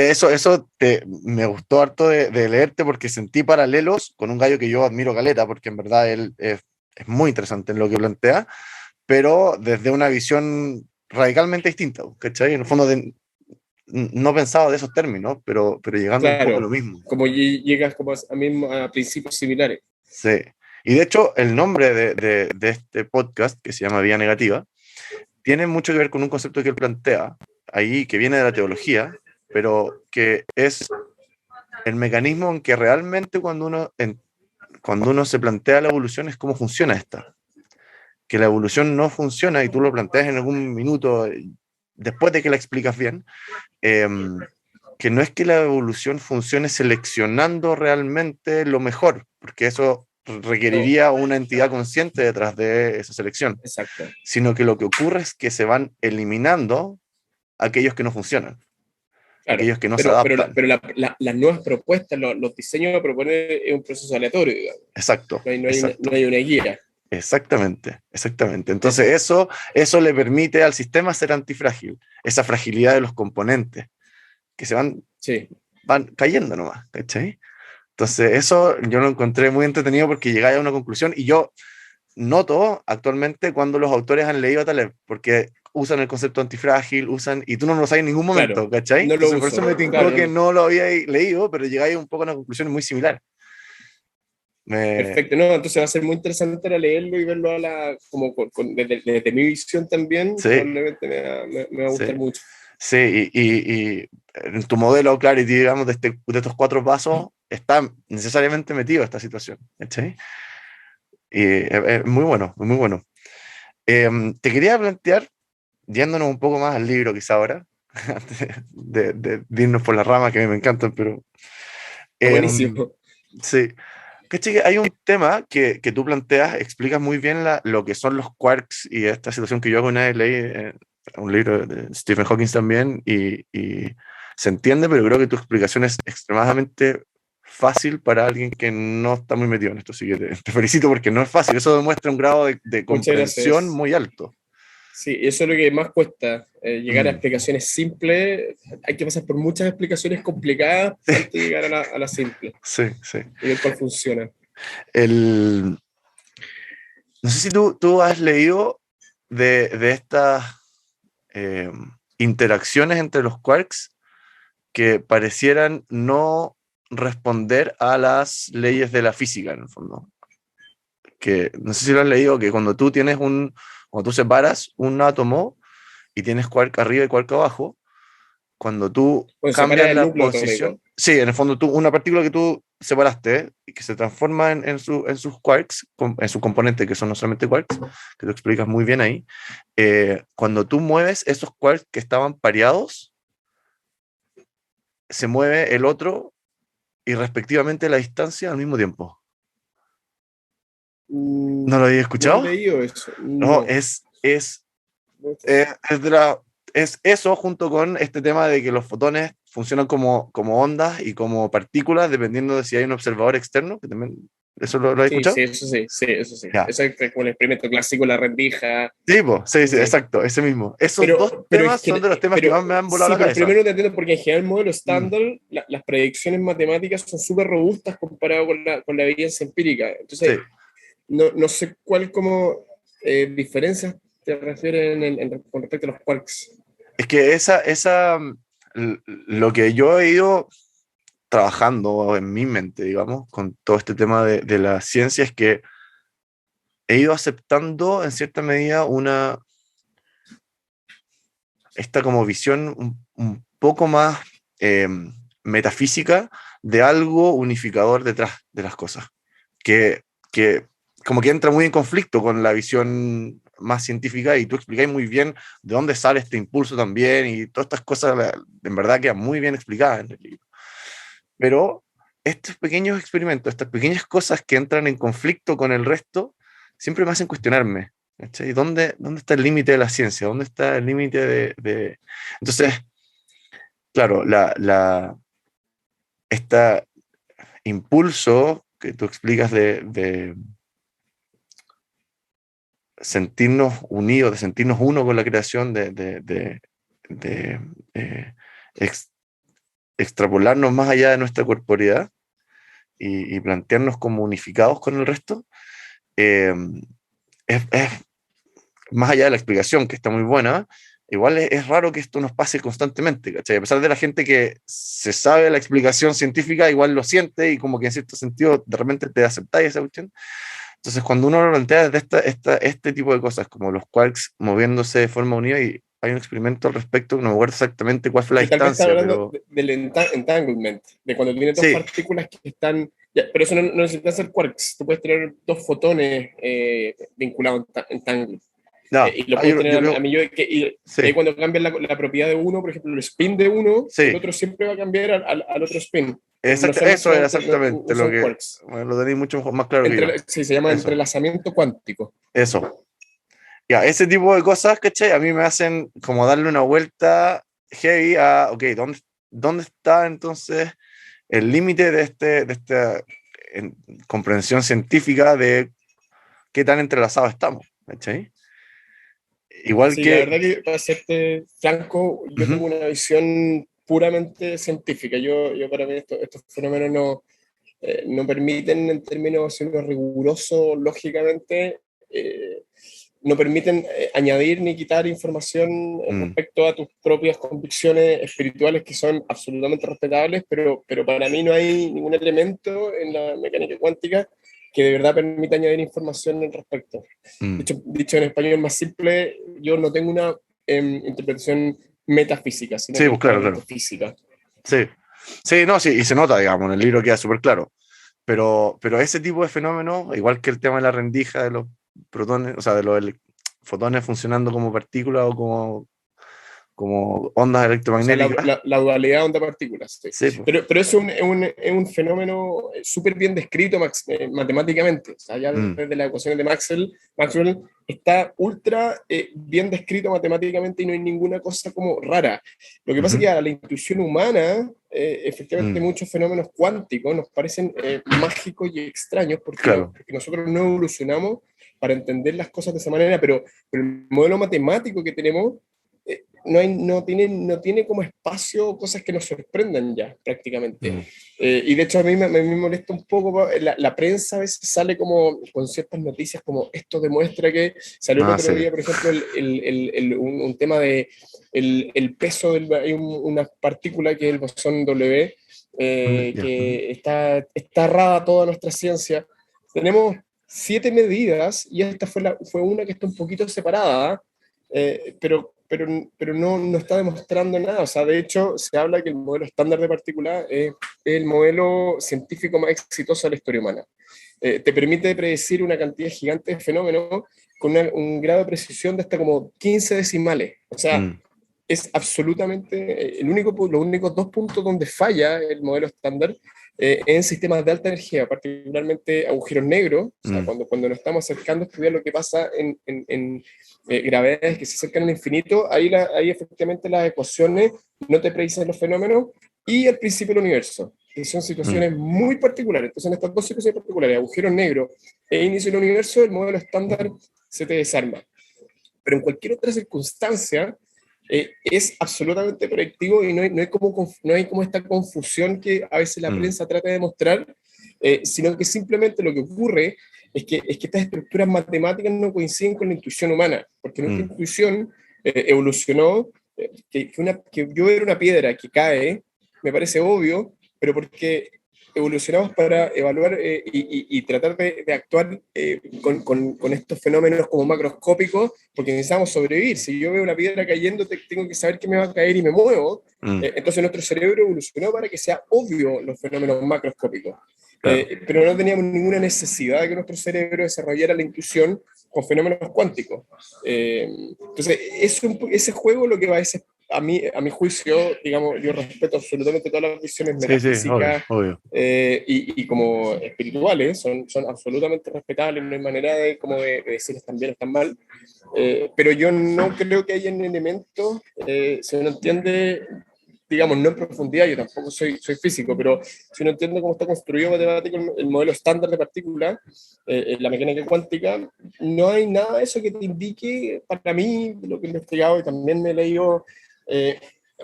que me gustó harto de leerte porque sentí paralelos con un gallo que yo admiro caleta, porque en verdad es muy interesante en lo que plantea, pero desde una visión radicalmente distinta, ¿cachai? En el fondo no pensaba de esos términos, pero llegando un poco a lo Claro, mismo. como llegas como a principios similares. Sí. Y de hecho, el nombre de este podcast, que se llama Vía Negativa, tiene mucho que ver con un concepto que él plantea ahí, que viene de la teología, pero que es el mecanismo en que realmente cuando uno se plantea la evolución es cómo funciona esta. Que la evolución no funciona y tú lo planteas en algún minuto después de que la explicas bien, eh, que no es que la evolución funcione seleccionando realmente lo mejor, porque eso No, requeriría una entidad consciente detrás de esa selección, exacto. sino que lo que ocurre es que se van eliminando aquellos que no funcionan, Claro, aquellos que no se adaptan. las nuevas propuestas, los diseños a proponer es un proceso aleatorio, digamos. Exacto, No exacto. hay una guía. Exactamente, exactamente. Entonces Eso, eso le permite al sistema ser antifrágil, esa fragilidad de los componentes, que sí. van cayendo nomás, ¿cachai? Entonces eso yo lo encontré muy entretenido porque llegáis a una conclusión y yo noto actualmente cuando los autores han leído a Taleb, porque usan el concepto antifrágil, y tú no lo sabes en ningún Claro, momento, ¿cachai? no lo Entonces por eso uso. me tincó Claro, que no lo había leído, pero llegáis un poco a una conclusión muy similar. Me, perfecto. No, entonces va a ser muy interesante ahora leerlo y verlo como desde mi visión también. sí, Probablemente me va a sí. gustar mucho. Sí, y en tu modelo Clarity, digamos, de estos 4 pasos, está necesariamente metido esta situación. ¿Cachai? Y es muy bueno, muy bueno. Te quería plantear, yéndonos un poco más al libro quizá ahora, antes de irnos por las ramas que a mí me encantan, pero Está em, buenísimo. sí. ¿Cachai? Que hay un tema que tú planteas, explicas muy bien lo que son los quarks y esta situación que yo alguna vez leí un libro de Stephen Hawking también y se entiende, pero creo que tu explicación es extremadamente fácil para alguien que no está muy metido en esto, así que te felicito porque no es fácil, eso demuestra un grado de Muchas comprensión gracias. muy alto. Sí, eso es lo que más cuesta, llegar a Mm, explicaciones simples. Hay que pasar por muchas explicaciones complicadas sí, antes de llegar a la simple sí, sí. y ver cuál funciona. El, no sé si tú has leído de estas eh, interacciones entre los quarks que parecieran no responder a las leyes de la física, en el fondo. Que no sé si lo has leído, que cuando tú separas un átomo y tienes quark arriba y quark abajo, cuando tú Bueno, cambias separa el la núcleo posición, atómico. sí, en el fondo una partícula que tú separaste y que se transforma en sus quarks, en sus componentes, que son no solamente quarks, que tú explicas muy bien ahí, cuando tú mueves esos quarks que estaban pareados, se mueve el otro y respectivamente la distancia al mismo tiempo. ¿No lo había No he escuchado? leído eso. No, No. es, es eso junto con este tema de que los fotones funcionan como ondas y como partículas dependiendo de si hay un observador externo, que también, ¿eso lo has Sí, escuchado? sí, eso sí, sí, eso sí. Ya. Eso es como el experimento clásico, la rendija. Sí, sí, Sí, sí, sí. exacto, ese mismo. Esos dos temas son de los temas que más me han volado Sí, la pero el cabeza. primero te entiendo porque en general el modelo Mm, estándar, las predicciones matemáticas son súper robustas comparado con la evidencia empírica. Entonces, sí, no sé cuál como diferencias te refieren con respecto a los quarks. es que lo que yo he ido trabajando en mi mente, digamos, con todo este tema de la ciencia es que he ido aceptando en cierta medida esta como visión un poco más eh, metafísica de algo unificador detrás de las cosas, que, que como que entra muy en conflicto con la visión más científica y tú explicáis muy bien de dónde sale este impulso también y todas estas cosas en verdad quedan muy bien explicadas en el libro. Pero estos pequeños experimentos, estas pequeñas cosas que entran en conflicto con el resto, siempre me hacen cuestionarme. ¿Cachai? ¿Dónde está el límite de la ciencia? ¿Dónde está el límite Entonces, claro, este impulso que tú explicas de sentirnos unidos, de sentirnos uno con la creación, de, eh, ex- extrapolarnos más allá de nuestra corporeidad y plantearnos como unificados con el resto, eh, es más allá de la explicación, que está muy buena, igual es raro que esto nos pase constantemente, ¿cachai? A pesar de la gente que se sabe la explicación científica, igual lo siente y como que en cierto sentido de repente te aceptáis esa cuestión. Entonces, cuando uno lo plantea desde este tipo de cosas, como los quarks moviéndose de forma unida, y hay un experimento al respecto, no me acuerdo exactamente cuál fue la Pero tal vez están distancia, hablando pero del entanglement, de cuando tienes dos sí, partículas que están. Ya, pero eso no necesita ser quarks. Tú puedes tener dos fotones vinculados en entangle. no, Y lo puedes tener yo a creo, millón y ahí sí, cuando cambias la propiedad de uno, por ejemplo, el spin de uno, el sí, otro siempre va a cambiar al otro spin. No exacto, son eso era necesariamente, exactamente no lo son que, quarks. bueno, lo tenéis mucho más claro que yo, Sí, se llama eso, entrelazamiento cuántico. eso. Ya, ese tipo de cosas, ¿cachai? A mí me hacen como darle una vuelta heavy a, ok, ¿dónde está entonces el límite de esta en- comprensión científica de qué tan entrelazados estamos? ¿Cachai? Igual Sí, la que... verdad que para serte franco, yo Ujú, tengo una visión puramente científica. Para mí estos fenómenos no permiten, en términos si uno es riguroso lógicamente, no permiten añadir ni quitar información mm, respecto a tus propias convicciones espirituales que son absolutamente respetables, pero para mí no hay ningún elemento en la mecánica cuántica que de verdad permita añadir información al respecto. mm. Dicho en español más simple, yo no tengo una interpretación metafísica, sino Sí, que pues es claro, puramente claro. física. Sí. Sí, no, sí, y se nota, digamos, en el libro queda súper claro. Pero ese tipo de fenómenos, igual que el tema de la rendija de los protones, o sea, de los fotones funcionando como partículas o como ondas O sea, electromagnéticas, la dualidad onda-partículas, sí. sí, pues. Pero es un fenómeno súper bien descrito matemáticamente. O sea, ya Mm, desde las ecuaciones de Maxwell está ultra bien descrito matemáticamente y no hay ninguna cosa como rara. Lo que pasa es ujú, que a la intuición humana, efectivamente, mm, muchos fenómenos cuánticos nos parecen mágicos y extraños claro. porque nosotros no evolucionamos para entender las cosas de esa manera, pero el modelo matemático que tenemos no tiene como espacio cosas que nos sorprendan ya, prácticamente. Mm. Y de hecho a mí me molesta un poco, la prensa a veces sale como con ciertas noticias como esto demuestra que salió el Ah, otro sí. día, por ejemplo, un tema de el peso, hay una partícula que es el bosón W, Mm, ya, ujú, que está errada toda nuestra ciencia. Tenemos 7 medidas y esta fue una que está un poquito separada, pero no está demostrando nada. O sea, de hecho, se habla que el modelo estándar de partícula es el modelo científico más exitoso de la historia humana. Te permite predecir una cantidad gigante de fenómenos con un grado de precisión de hasta como 15 decimales. O sea, mm, es absolutamente los únicos 2 puntos donde falla el modelo estándar en sistemas de alta energía, particularmente agujeros negros, o sea, mm, cuando nos estamos acercando a estudiar lo que pasa en gravedades que se acercan al infinito, ahí efectivamente las ecuaciones no te predicen los fenómenos y el principio del universo, que son mm, situaciones muy particulares. Entonces, en estas dos situaciones particulares, agujeros negros e inicio del universo, el modelo estándar se te desarma. Pero en cualquier otra circunstancia, es absolutamente predictivo y no hay como esta confusión que a veces la mm, prensa trata de mostrar, sino que simplemente lo que ocurre es que estas estructuras matemáticas no coinciden con la intuición humana, porque nuestra mm, intuición evolucionó, que yo era una piedra que cae, me parece obvio, pero porque evolucionamos para evaluar y tratar de actuar con estos fenómenos como macroscópicos, porque necesitamos sobrevivir. Si yo veo una piedra cayendo, tengo que saber que me va a caer y me muevo. mm, Entonces nuestro cerebro evolucionó para que sea obvio los fenómenos macroscópicos. claro. Pero no teníamos ninguna necesidad de que nuestro cerebro desarrollara la intuición con fenómenos cuánticos. Entonces, ese juego lo que va es, a mi juicio, digamos, yo respeto absolutamente todas las visiones Sí, sí, obvio, metafísicas obvio. y como espirituales, son absolutamente respetables, no hay manera de decir están bien o están mal, pero yo no creo que hayan elementos, si uno entiende, digamos, no en profundidad, yo tampoco soy físico, pero si uno entiende cómo está construido matemático el modelo estándar de partículas, la mecánica cuántica, no hay nada de eso que te indique, para mí, lo que he investigado y también me he leído eh,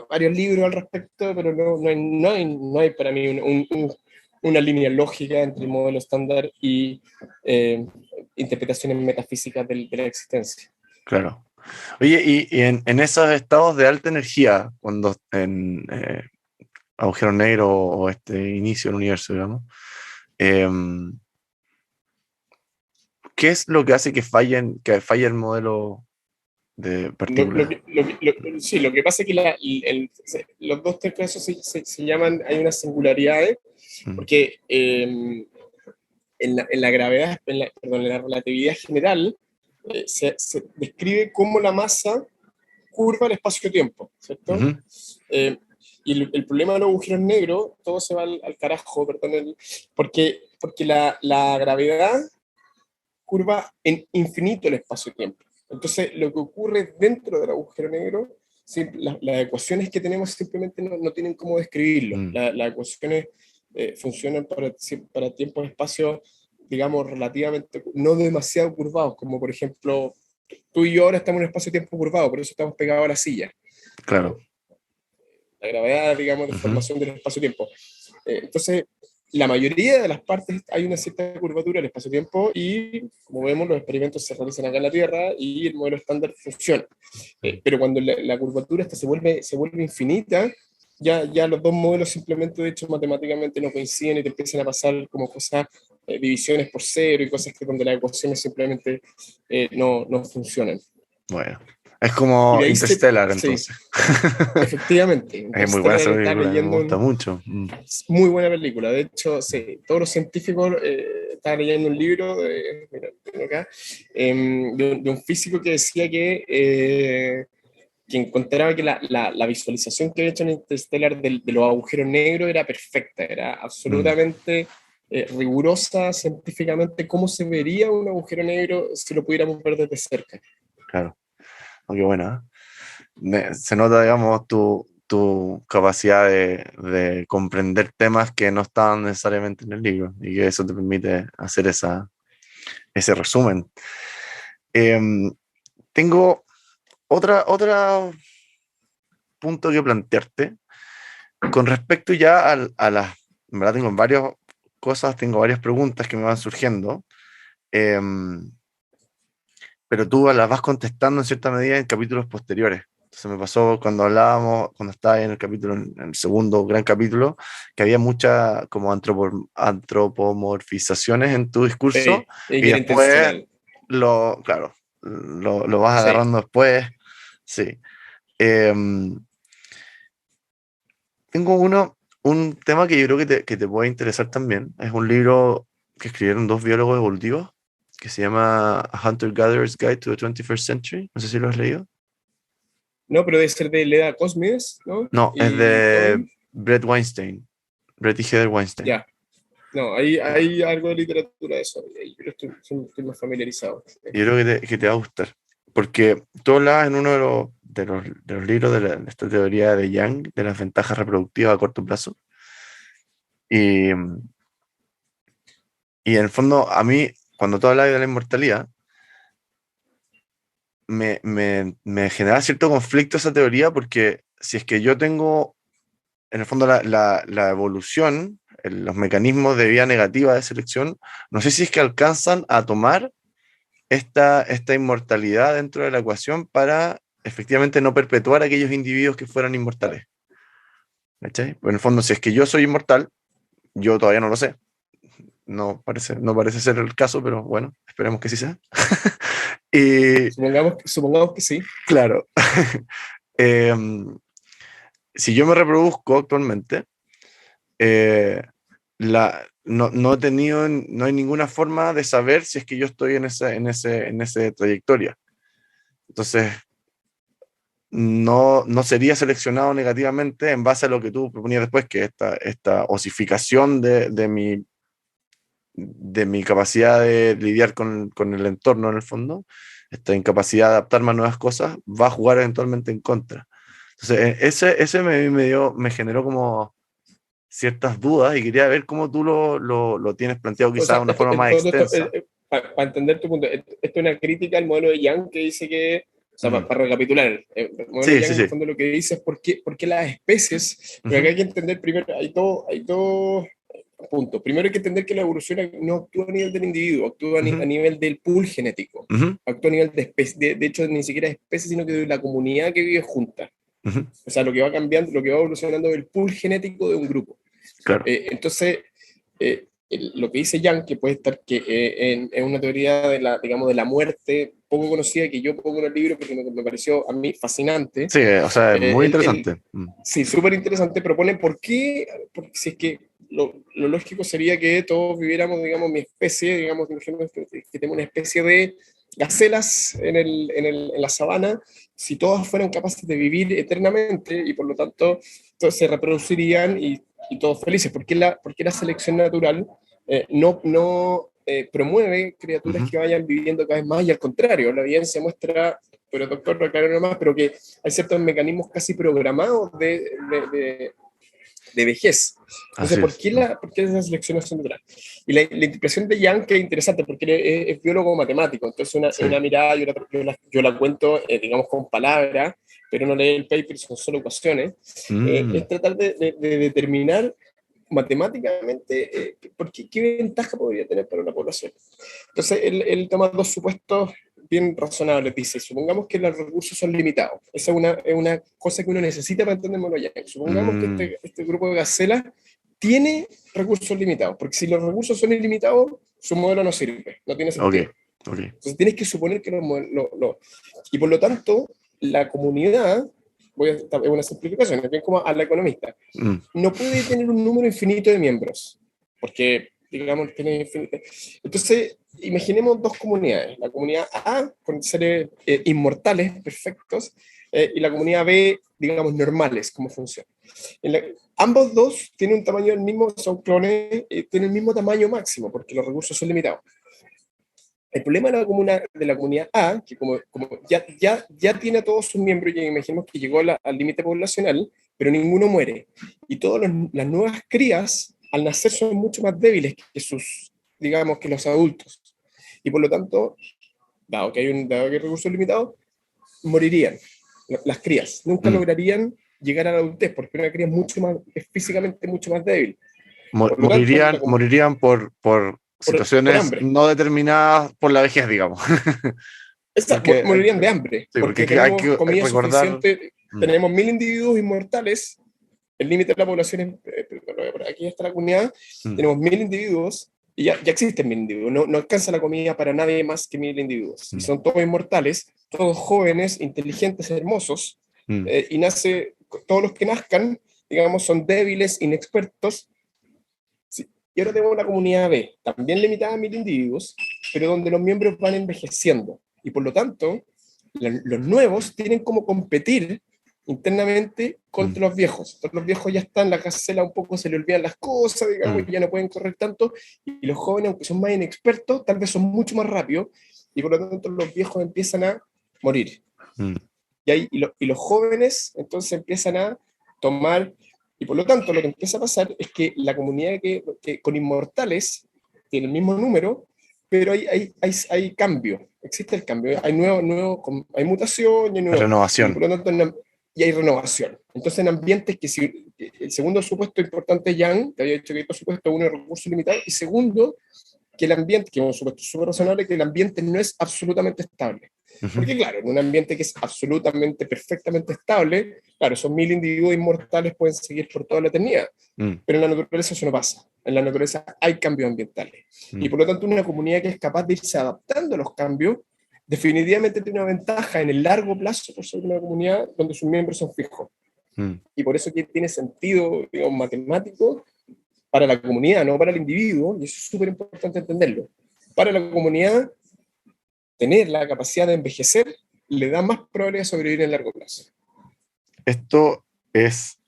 varios libros al respecto, pero no hay para mí una línea lógica entre el modelo estándar y interpretaciones metafísicas de la existencia. Claro. Oye, y en esos estados de alta energía, cuando en agujero negro o este inicio del universo, digamos, em, ¿qué es lo que hace que falle el modelo de partículas? Sí, lo que pasa es que los dos casos se llaman, hay unas singularidades, Mm, porque en la gravedad, perdón, en la relatividad general, se describe cómo la masa curva el espacio-tiempo, ¿cierto? ujú, Eh, y el problema de los agujeros negros, todo se va al carajo, perdón, porque la gravedad curva en infinito el espacio-tiempo. Entonces, lo que ocurre dentro del agujero negro, las ecuaciones que tenemos simplemente no tienen cómo describirlo. mm, Las ecuaciones funcionan para tiempos y espacios, digamos, relativamente, no demasiado curvados, como por ejemplo, tú y yo ahora estamos en un espacio-tiempo curvado, por eso estamos pegados a la silla. claro. La gravedad, digamos, de Ujú, formación del espacio-tiempo. Entonces, la mayoría de las partes hay una cierta curvatura del espacio-tiempo y, como vemos, los experimentos se realizan acá en la Tierra y el modelo estándar funciona. mm, Pero cuando la curvatura esta se vuelve infinita, ya los dos modelos simplemente, de hecho, matemáticamente no coinciden y te empiezan a pasar como cosas, divisiones por cero y cosas que donde las ecuaciones simplemente no funcionan. bueno, es Y como de ahí Interstellar sí, entonces. efectivamente, Es muy buena Interstellar esa está película, me leyendo gusta mucho. Mm, muy buena película. De hecho, sí, todos los científicos estaban leyendo un libro mira, tengo acá, de un físico que decía que encontraba que la visualización que había hecho en Interstellar de los agujeros negros era perfecta, era mm, absolutamente rigurosa científicamente cómo se vería un agujero negro si lo pudiéramos ver desde cerca. claro, oh, qué buena. Se nota, digamos, tu capacidad de comprender temas que no estaban necesariamente en el libro y que eso te permite hacer ese resumen. Em, tengo otra punto que plantearte con respecto ya a las, en verdad tengo varias cosas, tengo varias preguntas que me van surgiendo, em, pero tú las vas contestando en cierta medida en capítulos posteriores. Entonces me pasó cuando hablábamos, cuando estaba en el capítulo, en el segundo gran capítulo, que había mucha como antropomorfizaciones en tu discurso Y y que era después intencional. claro, lo vas Sí. agarrando después. Sí. Em, tengo un tema que yo creo que te puede interesar también. Es un libro que escribieron dos biólogos evolutivos que se llama A Hunter-Gatherer's Guide to the 21st Century. No sé si lo has leído. No, pero debe ser de Leda Cosmides, ¿no? No, es Y de Tobin, Brett Weinstein, Brett y Heather Weinstein. ya. No, hay algo de literatura de eso, pero estoy más familiarizado. Yo creo que te va a gustar, porque tú hablabas en uno de los libros de esta teoría de Young, de las ventajas reproductivas a corto plazo, y, y en el fondo, a mí, cuando tú hablabas de la inmortalidad, me genera cierto conflicto esa teoría, porque si es que yo tengo, en el fondo, la evolución, los mecanismos de vida negativa de selección, no sé si es que alcanzan a tomar esta inmortalidad dentro de la ecuación para efectivamente no perpetuar a aquellos individuos que fueran inmortales. ¿Cachai? Pero en el fondo, si es que yo soy inmortal, yo todavía no lo sé. No parece ser el caso, pero bueno, esperemos que sí sea. Y Supongamos que sí. claro, eh, si yo me reproduzco actualmente, no he tenido, no hay ninguna forma de saber si es que yo estoy en esa trayectoria. Entonces, no sería seleccionado negativamente en base a lo que tú proponías después, que esta osificación de mi capacidad de lidiar con el entorno en el fondo, esta incapacidad de adaptarme a nuevas cosas, va a jugar eventualmente en contra. Entonces, ese me generó como ciertas dudas y quería ver cómo tú lo tienes planteado O quizás de sea, una forma más extensa. para entender tu punto, esto es una crítica al modelo de Young que dice que, o sea, Mm. recapitular, el modelo de Sí, Young sí, en el sí. fondo lo que dice es por qué las especies, porque acá Ujú, hay que entender primero, hay todo puntos. Primero hay que entender que la evolución no actúa a nivel del individuo, actúa a nivel del pool genético, actúa a nivel de especie, de hecho ni siquiera de especie, sino que de la comunidad que vive junta. O sea, lo que va cambiando, lo que va evolucionando es el pool genético de un grupo. Claro. Entonces, lo que dice Jan, que puede estar en una teoría de la, digamos, de la muerte poco conocida, que yo pongo en el libro porque me pareció a mí fascinante. Sí, o sea, es muy interesante. Sí, súper interesante. Propone por qué, porque si es que lo lógico sería que todos viviéramos, digamos, mi especie, digamos, que tengo una especie de gacelas en la sabana, si todas fueran capaces de vivir eternamente y por lo tanto todos se reproducirían y todos felices. ¿Por qué la selección natural no promueve criaturas que vayan viviendo cada vez más? Y al contrario, la evidencia muestra, pero doctor, no aclaro nomás, pero que hay ciertos mecanismos casi programados de vejez. Entonces, ¿por qué esa seleccionación natural? Y la interpretación de Young, que es interesante, porque él es biólogo matemático, entonces una mirada, yo la cuento, digamos, con palabras, pero no leí el paper, son solo ecuaciones, es tratar de determinar matemáticamente qué ventaja podría tener para una población. Entonces, él toma dos supuestos bien razonables. Dice, supongamos que los recursos son limitados. Esa es una cosa que uno necesita para entenderlo ya. Supongamos que este grupo de gacelas tiene recursos limitados, porque si los recursos son ilimitados, su modelo no sirve, no tiene sentido. Okay. Entonces tienes que suponer que y por lo tanto, la comunidad, es una simplificación, es bien como a la economista, no puede tener un número infinito de miembros, porque, digamos, tiene infinito. Entonces, imaginemos dos comunidades, la comunidad A, con seres inmortales, perfectos, y la comunidad B, digamos, normales, cómo funciona. Ambos dos tienen un tamaño del mismo, son clones, tienen el mismo tamaño máximo, porque los recursos son limitados. El problema de la comunidad A, que como ya tiene a todos sus miembros, ya imaginemos que llegó al límite poblacional, pero ninguno muere. Y todas las nuevas crías, al nacer, son mucho más débiles digamos, que los adultos. Y por lo tanto, dado que hay recursos limitados, morirían las crías. Nunca lograrían llegar a la adultez, porque una cría es físicamente mucho más débil. Morirían por situaciones hambre. no determinadas por la vejez, digamos. Morirían de hambre, sí, porque hay tenemos que comida recordar, suficiente, tenemos 1000 individuos inmortales, el límite de la población aquí está la comunidad, tenemos 1000 individuos, y ya existen 1000 individuos, no alcanza la comida para nadie más que 1000 individuos, y son todos inmortales, todos jóvenes, inteligentes, hermosos, y todos los que nazcan, digamos, son débiles, inexpertos. Y ahora tenemos una comunidad B, también limitada a 1000 individuos, pero donde los miembros van envejeciendo. Y por lo tanto, los nuevos tienen como competir internamente contra los viejos. Entonces, los viejos ya están, la gacela un poco se le olvidan las cosas, digamos, y ya no pueden correr tanto. Y los jóvenes, aunque son más inexpertos, tal vez son mucho más rápidos. Y por lo tanto, los viejos empiezan a morir. Y los jóvenes entonces empiezan a tomar. Y por lo tanto, lo que empieza a pasar es que la comunidad que con inmortales tiene el mismo número, pero hay cambio, existe el cambio, hay mutación, hay renovación. Y por lo tanto, y hay renovación. Entonces, en ambientes el segundo supuesto importante, Jan, te había dicho que hay dos supuestos, uno es recursos limitados, y segundo, que el ambiente, que es un supuesto súper razonable, que el ambiente no es absolutamente estable. Porque claro, en un ambiente que es absolutamente, perfectamente estable, claro, esos 1000 individuos inmortales pueden seguir por toda la eternidad, pero en la naturaleza eso no pasa. En la naturaleza hay cambios ambientales. Y por lo tanto, una comunidad que es capaz de irse adaptando a los cambios, definitivamente tiene una ventaja en el largo plazo por sobre una comunidad donde sus miembros son fijos. Y por eso que tiene sentido, digamos, matemático para la comunidad, no para el individuo, y eso es súper importante entenderlo. Para la comunidad, tener la capacidad de envejecer le da más probabilidad de sobrevivir en largo plazo. Esto es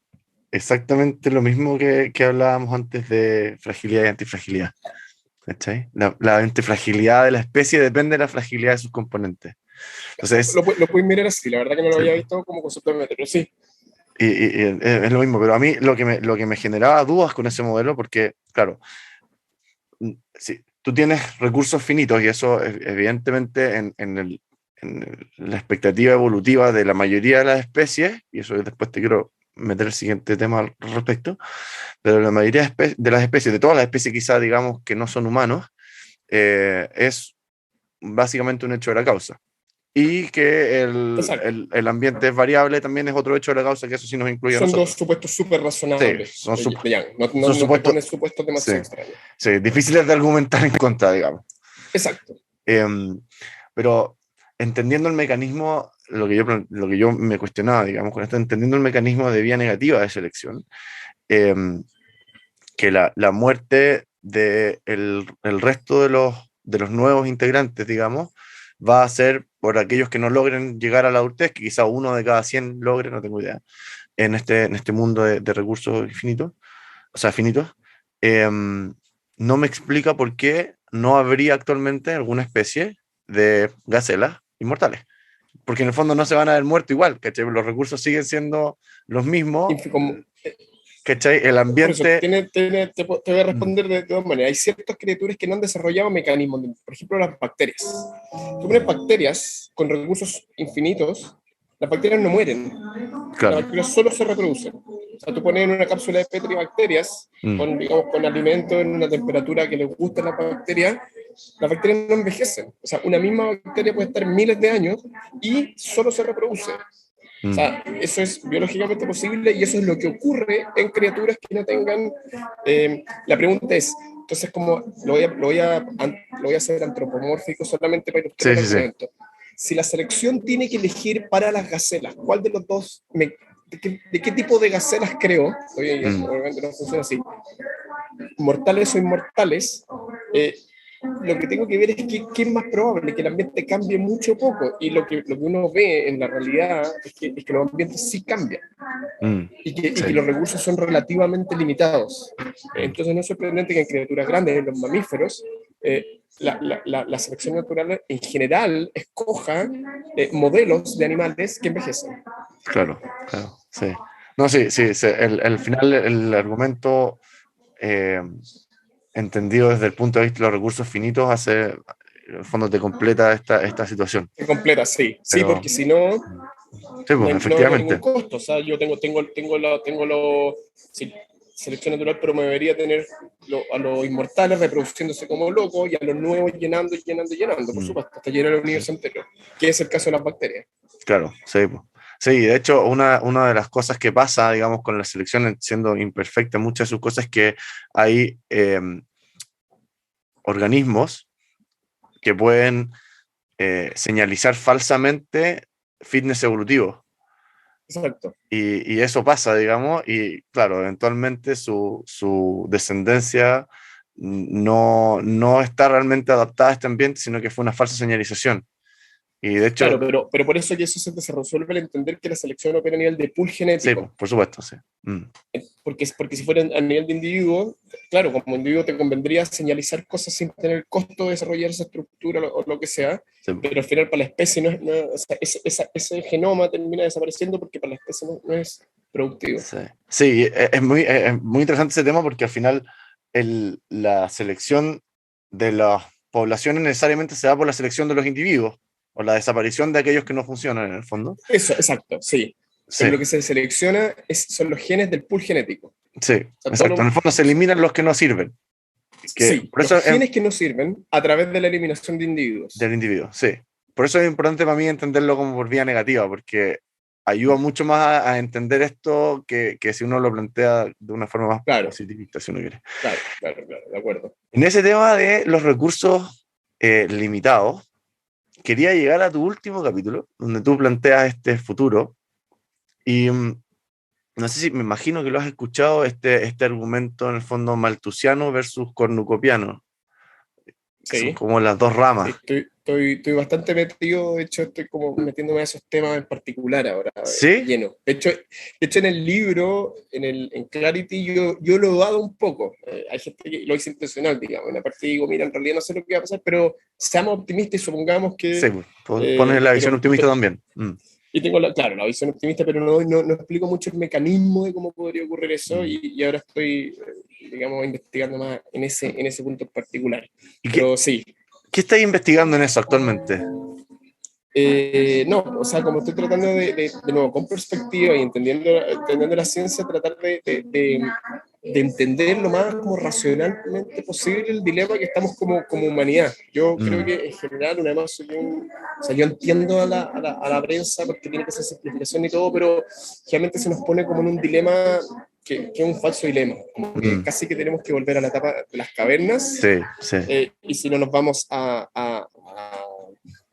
exactamente lo mismo que hablábamos antes de fragilidad y antifragilidad. ¿Cachai? La antifragilidad de la especie depende de la fragilidad de sus componentes. Entonces, lo puedes mirar así, la verdad que no lo había visto como concepto de pero sí. Y es lo mismo, pero a mí lo que me generaba dudas con ese modelo, porque, claro, si tú tienes recursos finitos y eso evidentemente en la expectativa evolutiva de la mayoría de las especies, y eso después te quiero meter el siguiente tema al respecto, pero la mayoría de las especies, de todas las especies quizás digamos que no son humanos, es básicamente un hecho de la causa. Y que el ambiente es variable también es otro hecho de la causa, que eso sí nos incluye a Son dos nosotros. supuestos súper Sí, razonables son, de Young. No, son no te supuestos, pones supuestos sí, demasiado extraños. sí, difíciles de argumentar en contra, digamos. Exacto. Pero entendiendo el mecanismo, lo que yo me cuestionaba, digamos, con esto, entendiendo el mecanismo de vía negativa de selección, que la muerte del el resto de los nuevos integrantes, digamos, va a ser por aquellos que no logren llegar a la adultez, que quizá uno de cada 100 logre, no tengo idea, en este mundo de recursos infinitos, o sea, finitos. No me explica por qué no habría actualmente alguna especie de gacelas inmortales. Porque en el fondo no se van a ver muertos igual, ¿cachai? Los recursos siguen siendo los mismos, Como, ¿cachai? El por eso, ambiente... te voy a responder de dos maneras. Hay ciertas criaturas que no han desarrollado mecanismos, por ejemplo, las bacterias. Tú pones bacterias con recursos infinitos, las bacterias no mueren, las Claro. bacterias solo se reproducen. O sea, tú pones en una cápsula de Petri bacterias con, digamos, con alimento en una temperatura que les gusta a las bacterias no envejecen. O sea, una misma bacteria puede estar miles de años y solo se reproduce. O sea, eso es biológicamente posible y eso es lo que ocurre en criaturas que no tengan... la pregunta es, entonces, como lo voy a hacer antropomórfico solamente para ilustrar Sí, el sí, sí. argumento. Si la selección tiene que elegir para las gacelas, ¿cuál de los dos, de qué tipo de gacelas creo? Oye, obviamente no funciona así. Mortales o inmortales, lo que tengo que ver es qué es más probable, que el ambiente cambie mucho o poco. Y lo que uno ve en la realidad es que los ambientes sí cambian y que Sí. los recursos son relativamente limitados. Mm. Entonces no es sorprendente que en criaturas grandes, en los mamíferos, la selección natural en general escoja modelos de animales que envejecen. Claro, claro, sí. No, sí, sí, sí, el final, el argumento eh, entendido desde el punto de vista de los recursos finitos hace, en el fondo te completa esta situación. Se completa, sí. Sí, Pero, porque si no, sí, no, pues no habría ningún efectivamente, costo. O sea, yo tengo lo, si, selección natural, pero me debería tener a los inmortales reproduciéndose como locos y a los nuevos llenando y llenando y llenando, por mm, supuesto, hasta llenar el sí, universo entero, que es el caso de las bacterias. claro, sí, pues. Sí, de hecho, una de las cosas que pasa, digamos, con la selección siendo imperfecta, muchas de sus cosas es que hay organismos que pueden señalizar falsamente fitness evolutivo. Exacto. Y eso pasa, digamos, y claro, eventualmente su descendencia no está realmente adaptada a este ambiente, sino que fue una falsa señalización. Y de Claro, hecho, pero por eso que eso se resuelve al entender que la selección opera a nivel de pool sí, genético. por supuesto, sí. Porque si fuera a nivel de individuo, claro, como individuo te convendría señalizar cosas sin tener el costo de desarrollar esa estructura o lo que sea, Sí, pero al final para la especie o sea, ese genoma termina desapareciendo porque para la especie no es productivo. sí. Sí, es muy interesante ese tema porque al final la selección de las poblaciones necesariamente se da por la selección de los individuos o la desaparición de aquellos que no funcionan en el fondo. Eso, exacto, sí. Sí, Pero lo que se selecciona son los genes del pool genético. O sí, sea, exacto. En el fondo se eliminan los que no sirven. Que sí, por los eso genes que no sirven a través de la eliminación de individuos. del individuo, sí. Por eso es importante para mí entenderlo como por vía negativa, porque ayuda mucho más a entender esto que si uno lo plantea de una forma más Claro, positivista, si uno quiere. claro, de acuerdo. En ese tema de los recursos limitados, quería llegar a tu último capítulo, donde tú planteas este futuro, y no sé si me imagino que lo has escuchado, este argumento en el fondo maltusiano versus cornucopiano, que son Sí. como las dos ramas. Estoy bastante metido, de hecho estoy como metiéndome a esos temas en particular ahora, ¿Sí? lleno. De hecho en el libro, en Clarity, yo lo he dado un poco. Hay gente que lo hizo intencional, digamos. En la parte digo, mira, en realidad no sé lo que va a pasar, pero seamos optimistas y supongamos Sí, que... pues, pones la visión optimista también. y tengo, claro, la visión optimista, pero no explico mucho el mecanismo de cómo podría ocurrir eso Mm. y ahora estoy, digamos, investigando más en ese punto en particular. ¿Y Pero sí, qué estáis investigando en eso actualmente? No, o sea, como estoy tratando de nuevo, con perspectiva y entendiendo la ciencia, tratar de entender lo más como racionalmente posible el dilema que estamos como humanidad. Yo creo Mm, que en general, además, o sea, yo entiendo a la prensa porque tiene que hacer simplificación y todo, pero realmente se nos pone como en un dilema que es un falso dilema, como que mm, casi que tenemos que volver a la etapa de las cavernas, sí, sí, y si no nos vamos a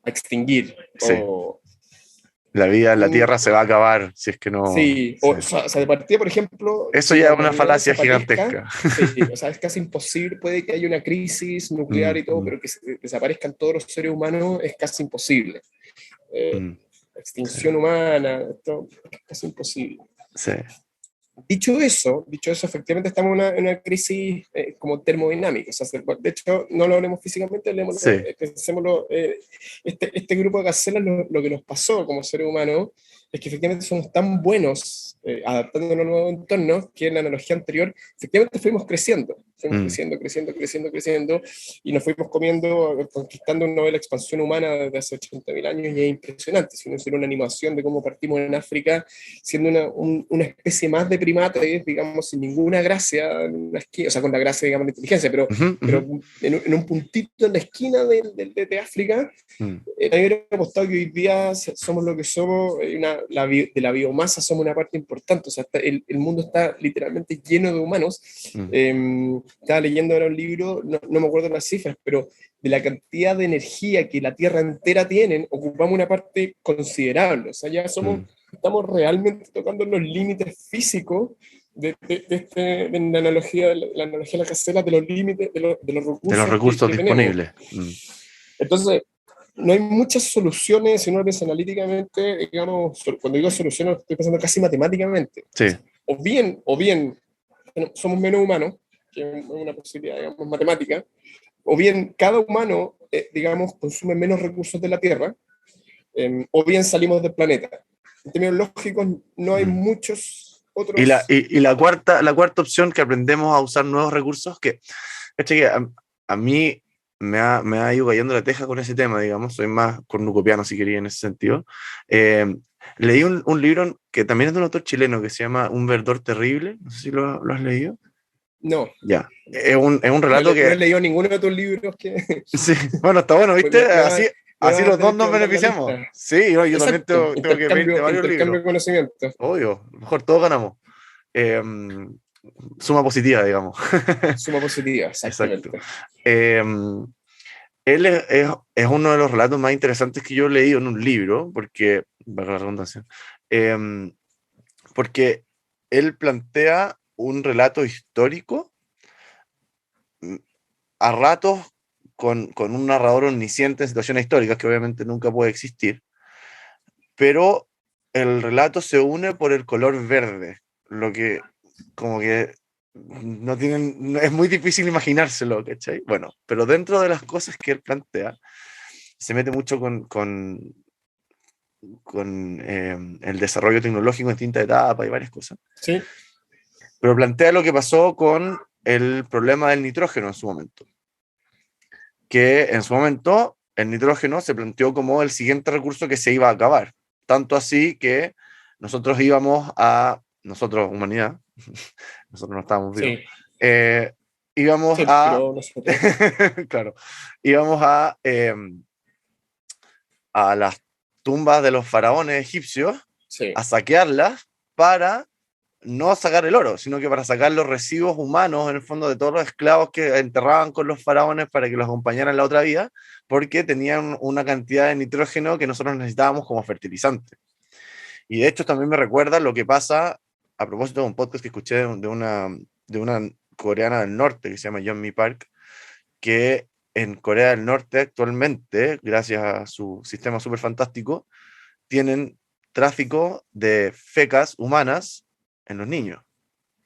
extinguir. sí. O, La vida en la mm, Tierra se va a acabar si es que no... sí, Sí. o sea, de partida, por ejemplo, Eso si ya la es una humanidad falacia desaparezca, gigantesca. sí, o sea, es casi imposible, puede que haya una crisis nuclear Mm, y todo, mm, pero que desaparezcan todos los seres humanos es casi imposible. Eh, mm, sí, extinción humana, esto es casi imposible. sí, Dicho eso, efectivamente estamos en una crisis como termodinámica. O sea, de hecho, no lo hablemos físicamente, sí. pensémoslo. Este grupo de gacelas lo que nos pasó como seres humanos es que efectivamente somos tan buenos adaptándonos a nuevos entornos que en la analogía anterior, efectivamente fuimos Mm, creciendo, creciendo, creciendo, creciendo, y nos fuimos comiendo, conquistando una nueva expansión humana desde hace 80.000 años, y es impresionante. Si uno hiciera una animación de cómo partimos en África, siendo una especie más de primates, digamos, sin ninguna gracia, en la esquina, o sea, con la gracia, digamos, de inteligencia, ujú, pero ujú, en un puntito en la esquina de África. mm, A mí me hubiera apostado que hoy día somos lo que somos, de la biomasa somos una parte importante, o sea, el mundo está literalmente lleno de humanos. mm, Estaba leyendo ahora un libro, no me acuerdo las cifras, pero de la cantidad de energía que la Tierra entera tiene, ocupamos una parte considerable, o sea, ya mm. estamos realmente tocando los límites físicos de la analogía de la casela, de los límites, de los De los recursos recursos que tenemos. disponibles. Mm, Entonces, no hay muchas soluciones, si uno lo piensa analíticamente, digamos, cuando digo soluciones, estoy pensando casi matemáticamente. sí. O bien bueno, somos menos humanos, que es una posibilidad, digamos, matemática, o bien cada humano, digamos, consume menos recursos de la Tierra, o bien salimos del planeta. En términos lógicos, no hay Mm. muchos Y otros. la cuarta opción, que aprendemos a usar nuevos recursos, que, caché que a mí me ha ido cayendo la teja con ese tema, digamos, soy más cornucopiano si quería en ese sentido. Eh, leí un libro que también es de un autor chileno que se llama Un verdor terrible, no sé si lo has leído. No, Ya, es un relato no he que, leído ninguno de tus libros que sí, bueno, está bueno, pues ¿viste? Así, me así vas a los dos tener que nos mandar la beneficiamos. lista. Sí, yo también Exacto, tengo que pedirte varios libros, intercambio de conocimiento, obvio, mejor todos ganamos. Eh, suma positiva, digamos. suma positiva, Exacto. exactamente. Eh, él es uno de los relatos más interesantes que yo he leído en un libro, porque, valga la redundancia, eh, porque él plantea un relato histórico, mm, a ratos con un narrador omnisciente en situaciones históricas, que obviamente nunca puede existir, pero el relato se une por el color verde, lo que como que no tienen, es muy difícil imaginárselo, ¿cachai? Bueno, pero dentro de las cosas que él plantea, se mete mucho con el desarrollo tecnológico en distintas etapas y varias cosas, Sí, pero plantea lo que pasó con el problema del nitrógeno en su momento, que en su momento el nitrógeno se planteó como el siguiente recurso que se iba a acabar, tanto así que nosotros, humanidad, nosotros no estábamos vivos, sí, eh, íbamos sí, a, pero nosotros, claro, íbamos a las tumbas de los faraones egipcios sí. a saquearlas para no sacar el oro, sino que para sacar los residuos humanos, en el fondo, de todos los esclavos que enterraban con los faraones para que los acompañaran en la otra vida, porque tenían una cantidad de nitrógeno que nosotros necesitábamos como fertilizante. Y de hecho también me recuerda lo que pasa, a propósito de un podcast que escuché de una coreana del norte que se llama Yeonmi Park, que en Corea del Norte actualmente, gracias a su sistema súper fantástico, tienen tráfico de fecas humanas en los niños,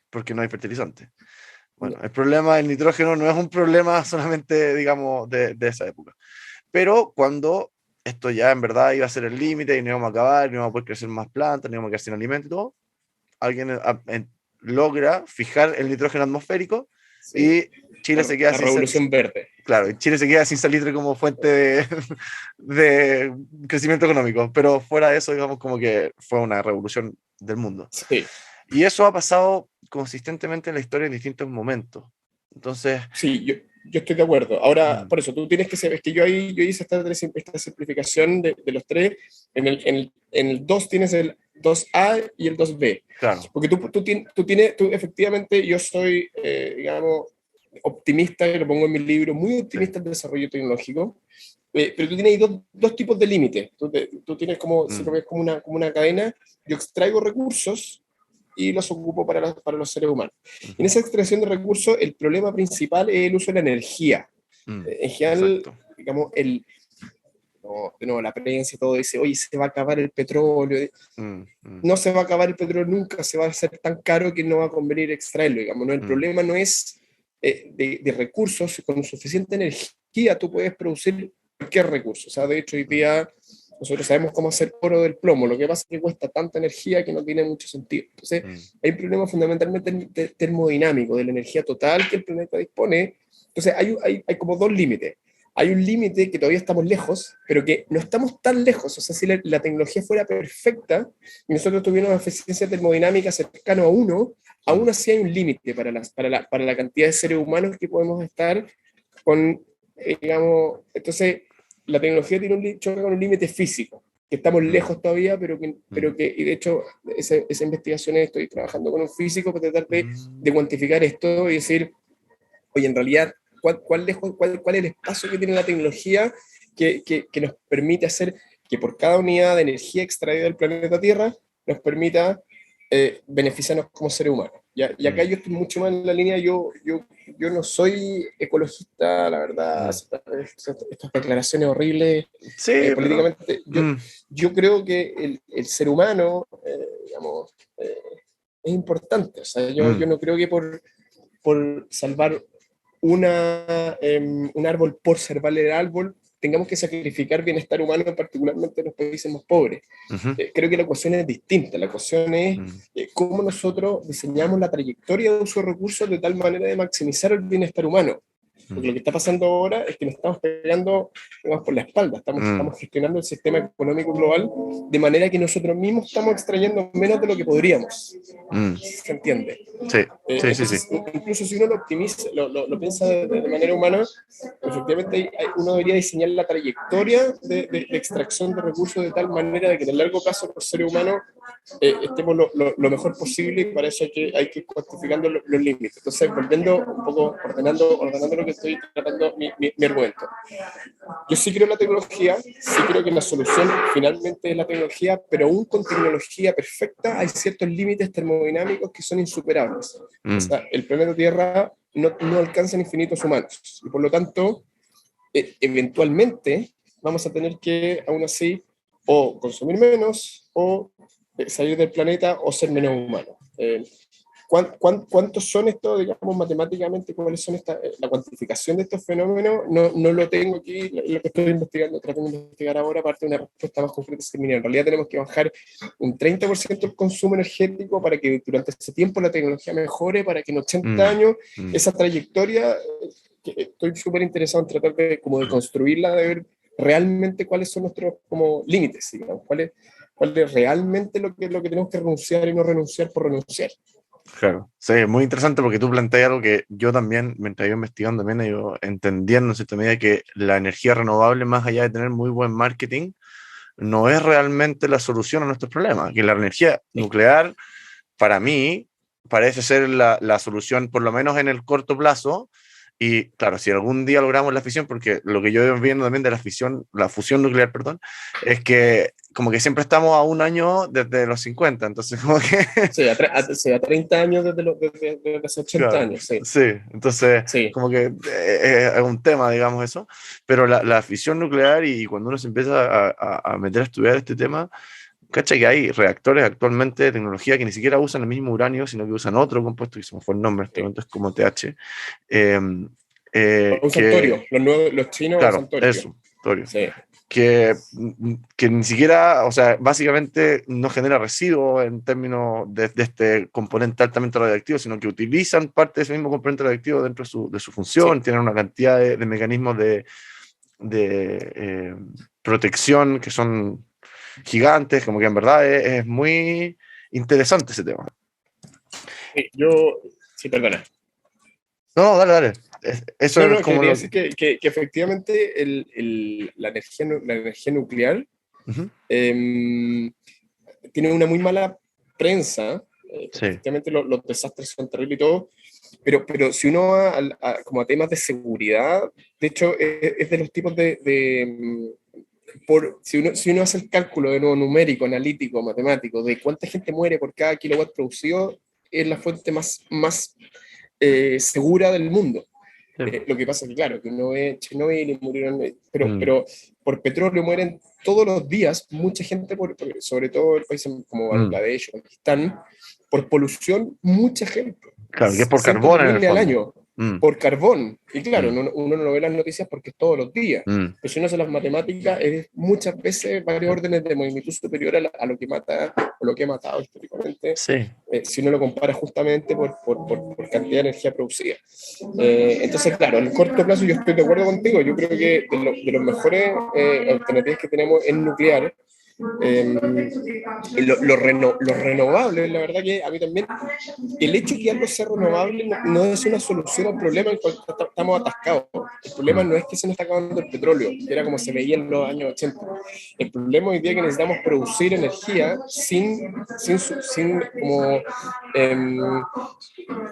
porque no hay fertilizante. Bueno, el problema del nitrógeno no es un problema solamente, digamos, de esa época. Pero cuando esto ya en verdad iba a ser el límite y no íbamos a acabar, no íbamos a poder crecer más plantas, no íbamos a quedar sin alimento y todo, alguien logra fijar el nitrógeno atmosférico Sí. y Chile se queda la sin revolución verde. claro, Chile se queda sin salitre como fuente de crecimiento económico, pero fuera de eso, digamos, como que fue una revolución del mundo. Sí, Y eso ha pasado consistentemente en la historia en distintos momentos. Entonces, sí, yo estoy de acuerdo. Ahora, mm, por eso, tú tienes que saber, es que yo hice esta simplificación de los tres. En el 2 tienes el 2A y el 2B. claro. Porque tú efectivamente, yo soy, digamos, optimista, y lo pongo en mi libro, muy Sí. optimista en desarrollo tecnológico, pero tú tienes ahí dos tipos de límites. Tú tienes como, si lo ves como una cadena, yo extraigo recursos y los ocupo para los seres humanos. En esa extracción de recursos, el problema principal es el uso de la energía. En general, Exacto. digamos, no, de nuevo, la prensa y todo dice, oye, se va a acabar el petróleo. Mm, mm, No se va a acabar el petróleo nunca, se va a hacer tan caro que no va a convenir extraerlo, digamos, ¿no? El mm, problema no es de recursos, con suficiente energía tú puedes producir cualquier recurso. O sea, de hecho, hoy mm, día nosotros sabemos cómo hacer oro del plomo, lo que pasa es que cuesta tanta energía que no tiene mucho sentido. Entonces, mm, hay un problema fundamentalmente termodinámico, de la energía total que el planeta dispone. Entonces, hay como dos límites. Hay un límite que todavía estamos lejos, pero que no estamos tan lejos. O sea, si la tecnología fuera perfecta y nosotros tuviéramos una eficiencia termodinámica cercana a 1, mm, aún así hay un límite para la cantidad de seres humanos que podemos estar con, digamos, entonces la tecnología tiene choca con un límite físico, que estamos mm, lejos todavía, mm, y de hecho, esa investigación estoy trabajando con un físico para tratar mm, de cuantificar esto y decir, oye, en realidad, ¿cuál es el espacio que tiene la tecnología que nos permite hacer que por cada unidad de energía extraída del planeta Tierra nos permita beneficiarnos como seres humanos? Y acá mm, yo estoy mucho más en la línea, yo no soy ecologista, la verdad, mm. estas declaraciones horribles Sí, pero políticamente, mm, yo creo que el ser humano, digamos, es importante. O sea, yo mm, no creo que por salvar un árbol por salvar el árbol, tengamos que sacrificar bienestar humano, particularmente en los países más pobres. ujú, Creo que la ecuación es distinta. La ecuación es mm, cómo nosotros diseñamos la trayectoria de uso de recursos de tal manera de maximizar el bienestar humano. Porque mm, lo que está pasando ahora es que nos estamos pegando, digamos, por la espalda, mm, estamos gestionando el sistema económico global de manera que nosotros mismos estamos extrayendo menos de lo que podríamos. mm. ¿Se entiende? Sí, sí, sí, sí. Entonces, incluso si uno lo optimiza, lo piensa de manera humana, efectivamente uno debería diseñar la trayectoria de extracción de recursos de tal manera de que en el largo plazo los seres humanos estemos lo mejor posible, y para eso hay que ir cuantificando los límites. Entonces, volviendo un poco, ordenando lo que estoy tratando, mi argumento. Yo sí creo en la tecnología, sí creo que la solución finalmente es la tecnología, pero aún con tecnología perfecta hay ciertos límites termodinámicos que son insuperables. O Mm, sea, el planeta Tierra no alcanza infinitos humanos y por lo tanto, eventualmente vamos a tener que, aún así, o consumir menos o salir del planeta o ser menos humanos. ¿Cuántos son estos, digamos, matemáticamente, cuáles son la cuantificación de estos fenómenos? No lo tengo aquí, lo que estoy investigando, tratando de investigar ahora, aparte de una respuesta más concreta. En realidad tenemos que bajar un 30% el consumo energético para que durante ese tiempo la tecnología mejore, para que en 80 mm, años mm, esa trayectoria, que estoy súper interesado en tratar de construirla, de ver realmente cuáles son nuestros como límites, digamos, cuál es realmente lo que tenemos que renunciar y no renunciar por renunciar. claro. Sí, es muy interesante porque tú planteas algo que yo también, mientras iba investigando, también he ido entendiendo en cierta medida que la energía renovable, más allá de tener muy buen marketing, no es realmente la solución a nuestros problemas. Que la energía nuclear, para mí, parece ser la solución, por lo menos en el corto plazo. Y claro, si algún día logramos la fisión, porque lo que yo viendo también de la fusión nuclear, perdón, es que como que siempre estamos a un año desde los 50, entonces como que, Sí, a 30 años desde hace 80 claro, años, sí. sí, entonces Sí, como que es un tema, digamos eso, pero la fisión nuclear y cuando uno se empieza a meter a estudiar este tema, cacha que hay reactores actualmente de tecnología que ni siquiera usan el mismo uranio, sino que usan otro compuesto, que se me fue el nombre en este sí. momento, es como TH, eh, Usan que, torio, los chinos claro, usan torio. eso, torio, Sí, que ni siquiera, o sea, básicamente no genera residuos en términos de este componente altamente radioactivo, sino que utilizan parte de ese mismo componente radioactivo dentro de su función, Sí. tienen una cantidad de mecanismos de protección que son gigantes, como que en verdad es muy interesante ese tema. Sí, perdona. No, dale, dale. Eso No, es no, como quería lo... decir que efectivamente la energía nuclear Ujú. tiene una muy mala prensa, porque Sí, efectivamente los desastres son terribles y todo, pero si uno va como a temas de seguridad, de hecho es de los tipos si uno hace el cálculo de nuevo numérico, analítico, matemático, de cuánta gente muere por cada kilowatt producido, es la fuente más segura del mundo. sí. Lo que pasa es que, claro, que uno ve Chernobyl y murieron, Mm, pero por petróleo mueren todos los días mucha gente, sobre todo en países como mm. Bangladesh o Pakistán, por polución, mucha gente, Claro, que es por cientos de carbón en el miles al fondo. año, Mm, por carbón. Y claro, mm, uno no ve las noticias porque es todos los días. mm. Pero si uno hace las matemáticas, es muchas veces varios órdenes de magnitud superior a lo que mata o lo que ha matado históricamente, Sí, si uno lo compara justamente por cantidad de energía producida. Entonces, claro, en el corto plazo yo estoy de acuerdo contigo. Yo creo que de los mejores alternativas que tenemos es nuclear. Eh, lo renovable, la verdad que a mí también, el hecho de que algo sea renovable no es una solución al problema en el cual estamos atascados. El problema mm, no es que se nos está acabando el petróleo, que era como se veía en los años 80. El problema hoy día es que necesitamos producir energía sin como eh,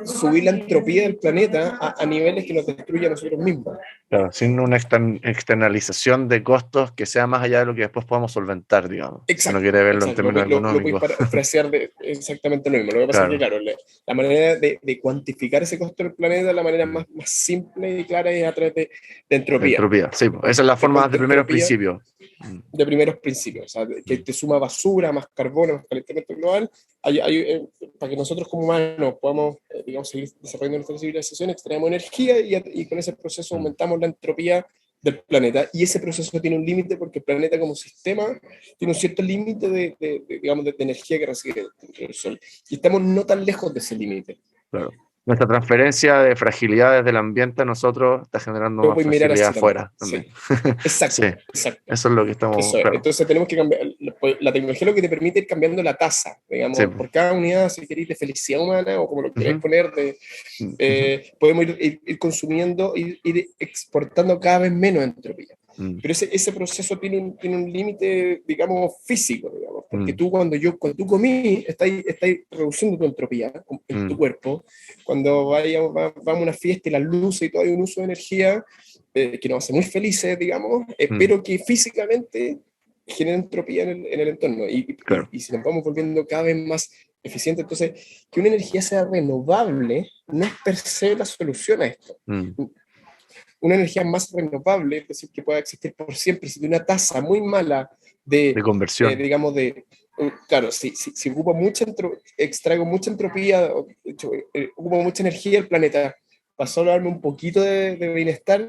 subir la entropía del planeta a niveles que nos destruyan a nosotros mismos. claro, sin una externalización de costos que sea más allá de lo que después podamos solventar, digamos. Si uno Exacto, quiere verlo en exacto. términos Lo podéis económicos. frasear exactamente lo mismo. Lo que pasa es que, Claro. claro, la manera de cuantificar ese costo del planeta, la manera Mm. más simple y clara es a través de La entropía. entropía, sí, pues, esa es la De forma cuánta de primeros entropía principios. Mm, de primeros principios, o sea, que mm, te suma basura, más carbono, más calentamiento global, para que nosotros como humanos podamos, digamos, seguir desarrollando nuestra civilización, extraemos energía y con ese proceso mm. aumentamos la entropía del planeta. Y ese proceso tiene un límite porque el planeta como sistema tiene un cierto límite digamos, de energía que recibe dentro del Sol. Y estamos no tan lejos de ese límite. Claro. Nuestra transferencia de fragilidades del ambiente a nosotros está generando Lo más voy a mirar fragilidad así también. afuera también. Sí, Sí, exacto, exacto. eso es lo que estamos, Eso es. claro. Entonces tenemos que cambiar. La tecnología lo que te permite ir cambiando la tasa, Sí, digamos, pues. por cada unidad, si queréis, de felicidad humana o como lo queréis Ujú, poner, ujú, podemos ir consumiendo, ir exportando cada vez menos entropía. mm, Pero ese proceso tiene un límite, digamos, físico, digamos, porque mm, tú cuando tú comí, estás reduciendo tu entropía en tu mm, cuerpo. Cuando vamos a una fiesta y las luces y todo, hay un uso de energía que nos hace muy felices, digamos, mm, pero que físicamente genera entropía en el entorno. claro. Y si nos vamos volviendo cada vez más eficientes, entonces, que una energía sea renovable no es per se la solución a esto. Mm, Una energía más renovable, es decir, que pueda existir por siempre, si tiene una tasa muy mala de de, conversión. digamos, claro, si ocupo extraigo mucha entropía, ocupo mucha energía del planeta, para solo darme un poquito de bienestar,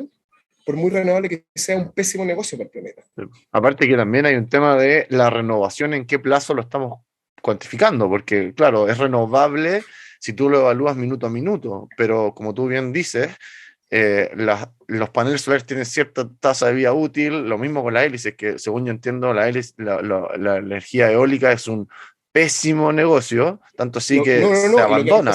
por muy renovable que sea, un pésimo negocio para el planeta. Sí. Aparte que también hay un tema de la renovación, en qué plazo lo estamos cuantificando, porque claro, es renovable si tú lo evalúas minuto a minuto, pero como tú bien dices, los paneles solares tienen cierta tasa de vida útil, lo mismo con la hélice, que según yo entiendo, la energía eólica es un pésimo negocio, tanto así No, que no, se no, abandonan.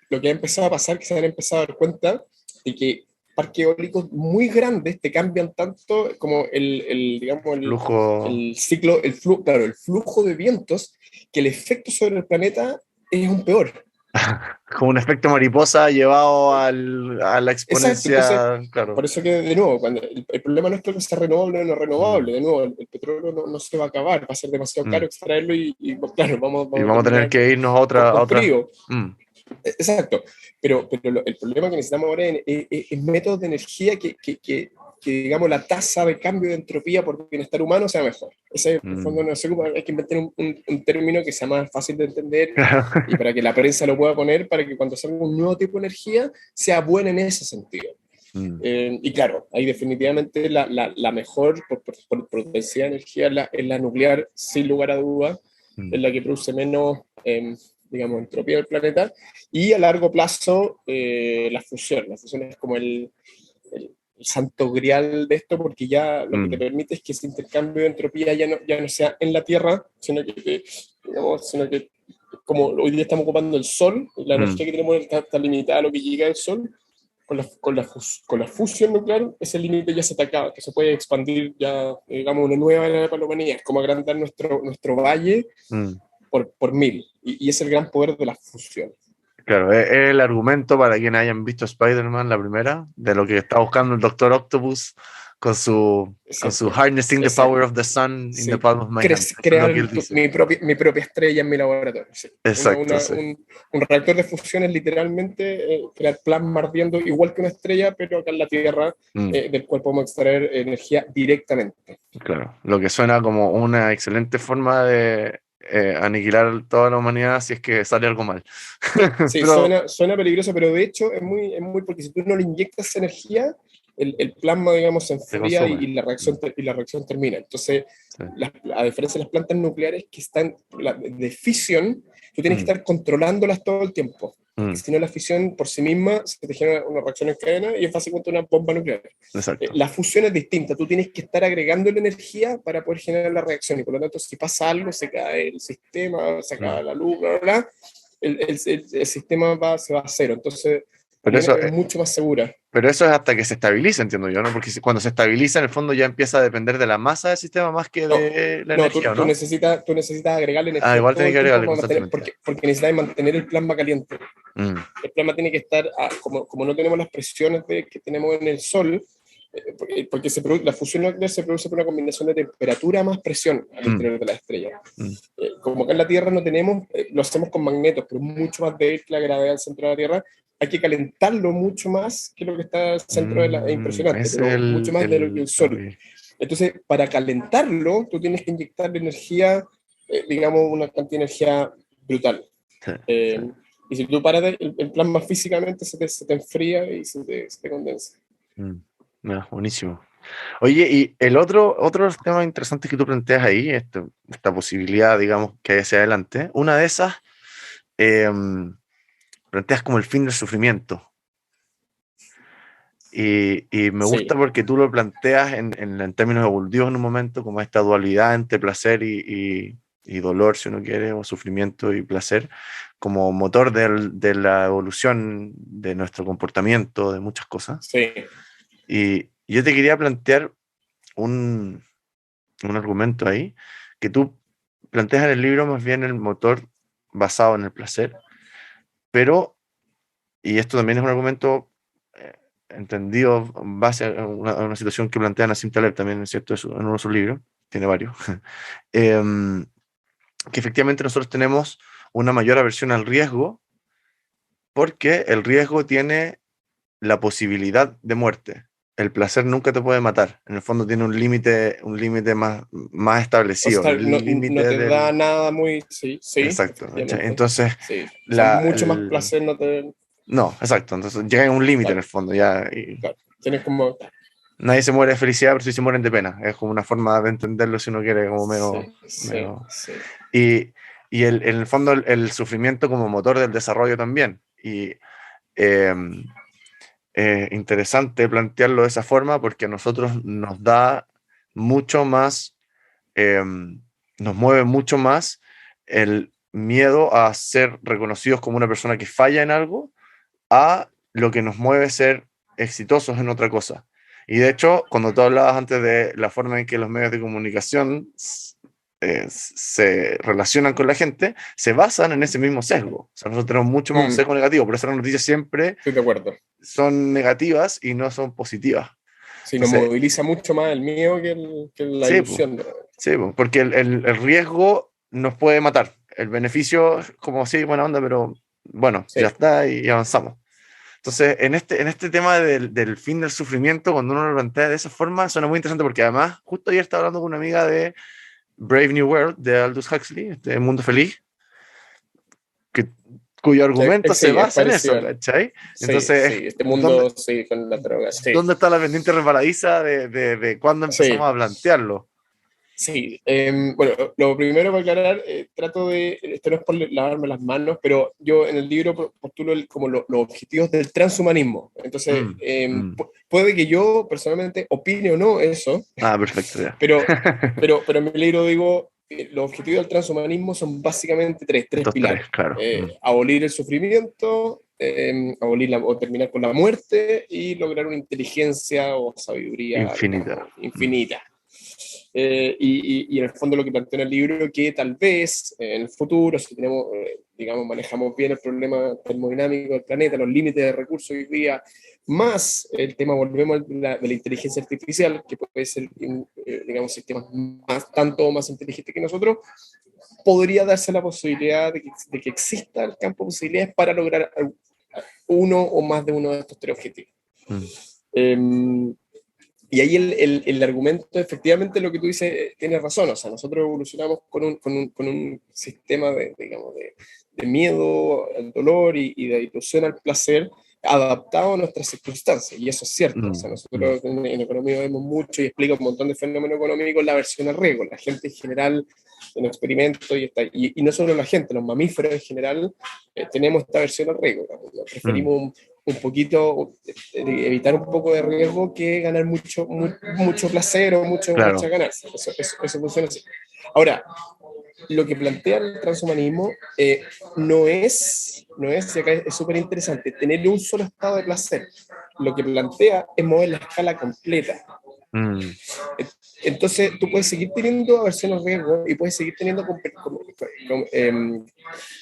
lo que ha empezado a pasar, que se han empezado a dar cuenta de que parques eólicos muy grandes te cambian tanto como digamos, Flujo el ciclo, claro, el flujo de vientos, que el efecto sobre el planeta es un peor. como un efecto mariposa llevado a la Exacto, entonces, exponencia, claro. por eso que de nuevo, cuando el problema no es que sea renovable o no Mm. renovable, de nuevo, el petróleo no se va a acabar, va a ser demasiado caro Mm. extraerlo pues, claro, Y vamos a vamos a tener terminar que irnos a otra, a con otra. frío. Mm, Exacto, pero el problema que necesitamos ahora es métodos de energía que, digamos, la tasa de cambio de entropía por bienestar humano sea mejor. Ese, en el fondo, mm. no sé cómo, hay que inventar un término que sea más fácil de entender y para que la prensa lo pueda poner, para que cuando salga un nuevo tipo de energía sea buena en ese sentido. Mm, Y claro, ahí definitivamente la mejor por densidad de energía es la nuclear, sin lugar a dudas, mm, es la que produce menos, digamos, entropía del planeta. Y a largo plazo, la fusión. La fusión es como el santo grial de esto, porque ya lo que te mm, permite es que ese intercambio de entropía ya no sea en la Tierra, sino que como hoy día estamos ocupando el Sol, la mm. energía que tenemos está limitada a lo que llega del Sol. Con la fusión nuclear, ese límite ya se te acaba, que se puede expandir ya, digamos, una nueva era para la humanidad. Es como agrandar nuestro valle Mm. por mil. Y es el gran poder de la fusión. Claro, es el argumento para quienes hayan visto Spider-Man, la primera, de lo que está buscando el Doctor Octopus Es con su cierto. Harnessing the Ese, Power of the Sun in the sí. Palm of My Hand. Eso es lo Crear que él dice. mi propia estrella en mi laboratorio. Sí. Exacto, sí. Un reactor de fusión es literalmente crear plasma ardiendo igual que una estrella, pero acá en la Tierra, Mm, del cual podemos extraer energía directamente. claro, lo que suena como una excelente forma de aniquilar toda la humanidad si es que sale algo mal. Sí, Pero suena peligroso, pero de hecho es muy porque si tú no le inyectas energía, el plasma, digamos, se se enfría consume. Mm, y la reacción termina. Entonces, sí. a diferencia de las plantas nucleares que están de fisión, tú tienes que Mm, estar controlándolas todo el tiempo. Porque mm, si no, la fisión por sí misma se te genera una reacción en cadena y es básicamente una bomba nuclear. exacto. La fusión es distinta, tú tienes que estar agregando la energía para poder generar la reacción y por lo tanto, si pasa algo, se cae el sistema, se acaba Mm. la luz, bla, bla, bla, el sistema se va a cero. Entonces, Pero también eso, es mucho más segura. pero eso es hasta que se estabilice, entiendo yo, ¿no? Porque cuando se estabiliza, en el fondo ya empieza a depender de la masa del sistema más que No, de la no, energía, ¿o no? tú necesitas agregarle Ah, energía igual todo tiene que el tiempo agregarle para mantener, constantemente. porque necesitas mantener el plasma caliente. Mm, El plasma tiene que estar, como no tenemos las presiones que tenemos en el Sol, porque la fusión nuclear se produce por una combinación de temperatura más presión al mm, interior de la estrella. mm, Como acá en la Tierra no tenemos, lo hacemos con magnetos, pero mucho más débil que la gravedad del centro de la Tierra, hay que calentarlo mucho más que lo que está al centro de es impresionante, ese es pero mucho más de lo que el Sol. ok, Entonces, para calentarlo, tú tienes que inyectar energía, digamos, una cantidad de energía brutal. sí, sí. Eh, y si tú paras, el plasma físicamente se te enfría y se te condensa. Mm, no, buenísimo. Oye, y otro tema interesante que tú planteas ahí, esta posibilidad, digamos, que hay hacia adelante, una de esas planteas como el fin del sufrimiento. Y me gusta Sí, porque tú lo planteas en términos evolutivos en un momento, como esta dualidad entre placer y dolor, si uno quiere, o sufrimiento y placer, como motor de la evolución de nuestro comportamiento, de muchas cosas. sí, Y yo te quería plantear un, un argumento ahí, que tú planteas en el libro más bien el motor basado en el placer, pero, y esto también es un argumento entendido en base a una situación que plantea Nassim Taleb también, es cierto, en uno de sus libros, tiene varios, em, que efectivamente nosotros tenemos una mayor aversión al riesgo porque el riesgo tiene la posibilidad de muerte. El placer nunca te puede matar. En el fondo tiene un límite más o establecido, sea, el no límite te da del... nada muy, sí, sí, Exacto. ¿Cachai? efectivamente, Entonces, sí, o sea, la, mucho más el- placer no te, no, exacto. Entonces llega a un límite en claro, el fondo ya. Y claro, tienes como, nadie se muere de felicidad, pero sí se mueren de pena. Es como una forma de entenderlo si uno quiere, como medio... sí, sí, medio... sí, Y, en el fondo el sufrimiento como motor del desarrollo también. Y eh, interesante plantearlo de esa forma porque a nosotros nos da mucho más, eh, nos mueve mucho más el miedo a ser reconocidos como una persona que falla en algo a lo que nos mueve ser exitosos en otra cosa. Y de hecho, cuando tú hablabas antes de la forma en que los medios de comunicación se relacionan con la gente, se basan en ese mismo sesgo. O sea, nosotros tenemos mucho más un mm, sesgo negativo, por eso las noticias siempre estoy de acuerdo. son negativas y no son positivas. Sí, nos Entonces, moviliza mucho más el miedo que la sí, po, ilusión. sí, po, porque el riesgo nos puede matar. El beneficio, como sí, buena onda, pero bueno, ya Sí, está y avanzamos. Entonces, en este tema del fin del sufrimiento, cuando uno lo plantea de esa forma, suena muy interesante porque además, justo ayer estaba hablando con una amiga de Brave New World, de Aldous Huxley, este Mundo Feliz, que cuyo argumento Sí, se es basa en parecido. eso, ¿cachai? Sí, Entonces, sí, este mundo, sí, con la droga, sí. ¿dónde está la pendiente resbaladiza de cuándo empezamos Sí, a plantearlo? sí. Bueno, lo primero para aclarar, trato de, esto no es por lavarme las manos, pero yo en el libro postulo como los objetivos del transhumanismo. Entonces, Mm, mm. puede que yo personalmente opine o no eso, Ah, perfecto, ya. pero, pero en mi libro digo, los objetivos del transhumanismo son básicamente tres Dos, tres, pilares. claro. Abolir el sufrimiento, o terminar con la muerte y lograr una inteligencia o sabiduría, Infinita. digamos, infinita. Y en el fondo lo que planteo en el libro, que tal vez en el futuro, si tenemos, digamos, manejamos bien el problema termodinámico del planeta, los límites de recursos hoy día, más el tema, volvemos de la inteligencia artificial, que puede ser, digamos, sistemas tanto más inteligentes que nosotros, podría darse la posibilidad de que exista el campo de posibilidades para lograr uno o más de uno de estos tres objetivos. Mm. Eh, y ahí el argumento, efectivamente, lo que tú dices, tiene razón. O sea, nosotros evolucionamos con un sistema digamos, de miedo al dolor y de ilusión al placer adaptado a nuestras circunstancias. Y eso es cierto. O sea, Mm, mm. nosotros en economía vemos mucho y explica un montón de fenómenos económicos la versión al riesgo. La gente en general en experimentos y no solo la gente, los mamíferos en general tenemos esta versión al riesgo. Mm. Preferimos un poquito, evitar un poco de riesgo que ganar mucho placer o mucha Claro. ganancia. Eso funciona así. Ahora, lo que plantea el transhumanismo no es, y acá es súper interesante, tener un solo estado de placer. Lo que plantea es mover la escala completa. Mm. Entonces, tú puedes seguir teniendo aversión al riesgo y puedes seguir teniendo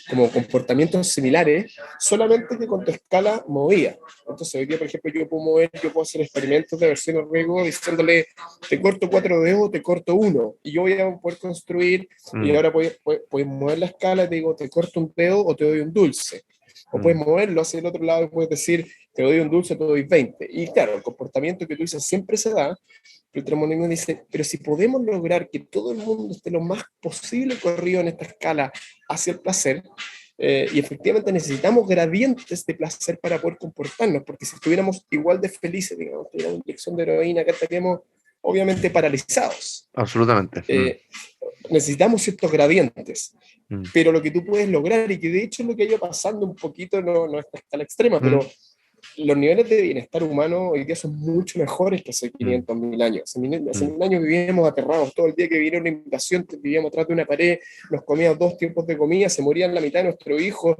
como comportamientos similares, solamente que con tu escala movida. Entonces, hoy día, por ejemplo, yo puedo hacer experimentos de aversión al riesgo diciéndole, te corto 4 dedos, te corto uno, y yo voy a poder construir, y Mm. ahora puedes mover la escala, te digo, te corto un dedo o te doy un dulce. O puedes Mm. moverlo hacia el otro lado y puedes decir, te doy un dulce, te doy 20. Y claro, el comportamiento que tú dices siempre se da, pero Tremonino dice, pero si podemos lograr que todo el mundo esté lo más posible corrido en esta escala hacia el placer, y efectivamente necesitamos gradientes de placer para poder comportarnos, porque si estuviéramos igual de felices, digamos, tuviéramos una inyección de heroína, que estaríamos obviamente paralizados. Absolutamente. Mm. Necesitamos ciertos gradientes, Mm. pero lo que tú puedes lograr, y que de hecho es lo que ha ido pasando un poquito, no es a escala extrema, pero Mm. los niveles de bienestar humano hoy día son mucho mejores que hace Mm. 500.000 años. Hace Mm. 1000 años vivíamos aterrados. Todo el día que viniera una invasión, vivíamos atrás de una pared, nos comíamos 2 tiempos de comida, se morían la mitad de nuestros hijos.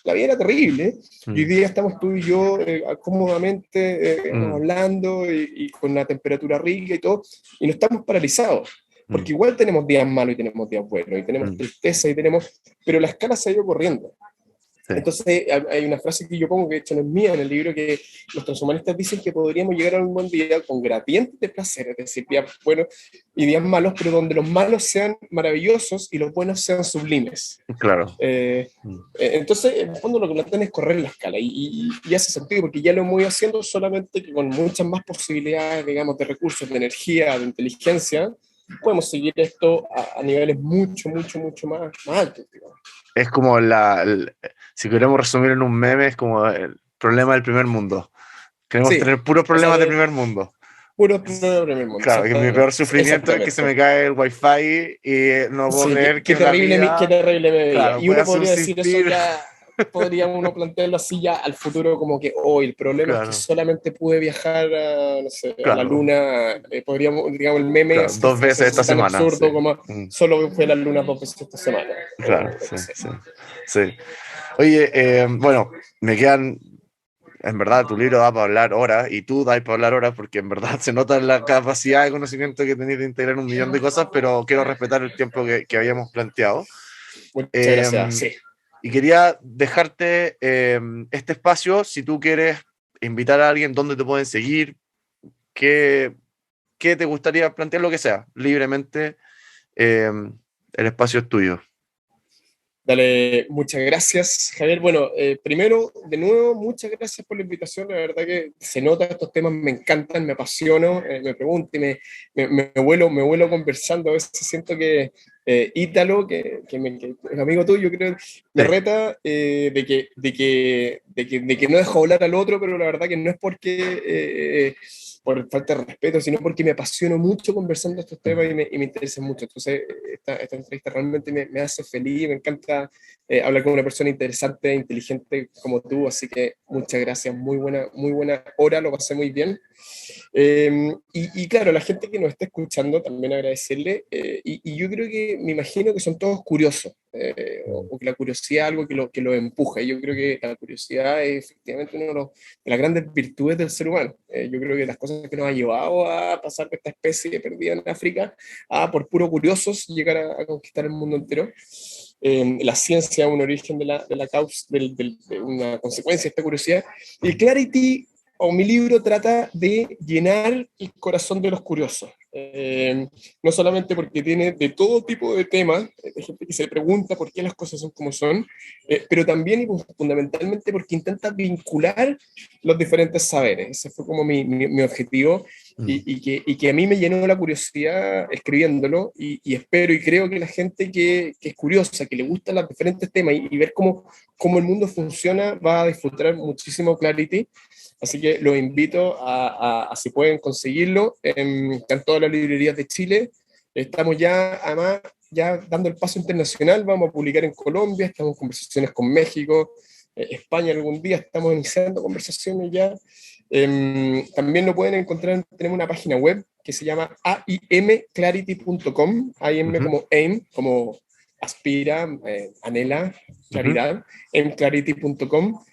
La vida era terrible. Y hoy Mm. día estamos tú y yo cómodamente Mm. hablando y con la temperatura rica y todo, y no estamos paralizados. Mm. Porque igual tenemos días malos y tenemos días buenos, y tenemos Mm. tristeza y tenemos... Pero la escala se ha ido corriendo. Sí. Entonces hay una frase que yo pongo, que de hecho no es mía en el libro, que los transhumanistas dicen que podríamos llegar a un buen día con gradientes de placer, es decir, días buenos y días malos, pero donde los malos sean maravillosos y los buenos sean sublimes. Claro. Mm. Entonces, en el fondo lo que plantean es correr la escala y hace sentido porque ya lo hemos ido haciendo, solamente que con muchas más posibilidades, digamos, de recursos, de energía, de inteligencia, podemos seguir esto a niveles mucho más altos, digamos. Es como si queremos resumir en un meme, es como el problema del primer mundo. Queremos Sí, tener puros o sea, problemas de primer mundo. puro primer mundo, Claro, que mi peor sufrimiento es que se exactamente. me cae el wifi y no puedo Sí, creer que qué en la terrible, qué vida, terrible me veía. claro, Y uno pueda podría decir eso subsistir. ya, podría uno plantearlo así ya al futuro, como que hoy el problema es que Claro, solamente pude viajar a, no sé, a la claro, luna. Podríamos, digamos, el meme claro. es Dos veces esta hacerse tan semana, sí. absurdo como Mm. solo fue a la luna 2 veces esta semana, o Claro, lo sí, que sea. sí, sí. Oye, bueno, me quedan, en verdad, tu libro da para hablar horas y tú das para hablar horas porque en verdad se nota la capacidad de conocimiento que tenéis de integrar un millón de cosas, pero quiero respetar el tiempo que habíamos planteado. Muchas Eh, gracias, sí. y quería dejarte este espacio, si tú quieres invitar a alguien, dónde te pueden seguir, qué, qué te gustaría plantear, lo que sea, libremente, el espacio es tuyo. Dale, muchas gracias, Javier. Bueno, primero, de nuevo, muchas gracias por la invitación. La verdad que se nota, estos temas me encantan, me apasiono, me pregunto y me vuelo conversando. A veces siento que Ítalo, que es amigo tuyo, creo, me Sí. reta de que no dejo hablar al otro, pero la verdad que no es por falta de respeto, sino porque me apasiono mucho conversando estos temas y me interesan mucho. Entonces, esta entrevista realmente me hace feliz, me encanta hablar con una persona interesante, inteligente como tú, así que muchas gracias, muy buena hora, lo pasé muy bien. Y claro, la gente que nos está escuchando, también agradecerle, y yo creo que, me imagino que son todos curiosos, o que la curiosidad es algo que lo empuja, y yo creo que la curiosidad es efectivamente una de las grandes virtudes del ser humano. Yo creo que las cosas que nos ha llevado a pasar de esta especie perdida en África a, por puro curiosos, llegar a conquistar el mundo entero. La ciencia, un origen de la causa, de una consecuencia de esta curiosidad. Y Clarity, o mi libro, trata de llenar el corazón de los curiosos. No solamente porque tiene de todo tipo de temas, de gente que se pregunta por qué las cosas son como son, pero también y fundamentalmente porque intenta vincular los diferentes saberes. Ese fue como mi objetivo. Y que a mí me llenó la curiosidad escribiéndolo, y espero y creo que la gente que es curiosa, que le gustan los diferentes temas y ver cómo el mundo funciona, va a disfrutar muchísimo Clarity. Así que los invito a si pueden conseguirlo, están todas las librerías de Chile. Estamos ya, además, ya dando el paso internacional, vamos a publicar en Colombia, estamos en conversaciones con México, España algún día, estamos iniciando conversaciones ya. También lo pueden encontrar, tenemos una página web que se llama aimclarity.com, AIM Ujú, como aim, como aspira, anhela, ujú. claridad, aimclarity.com.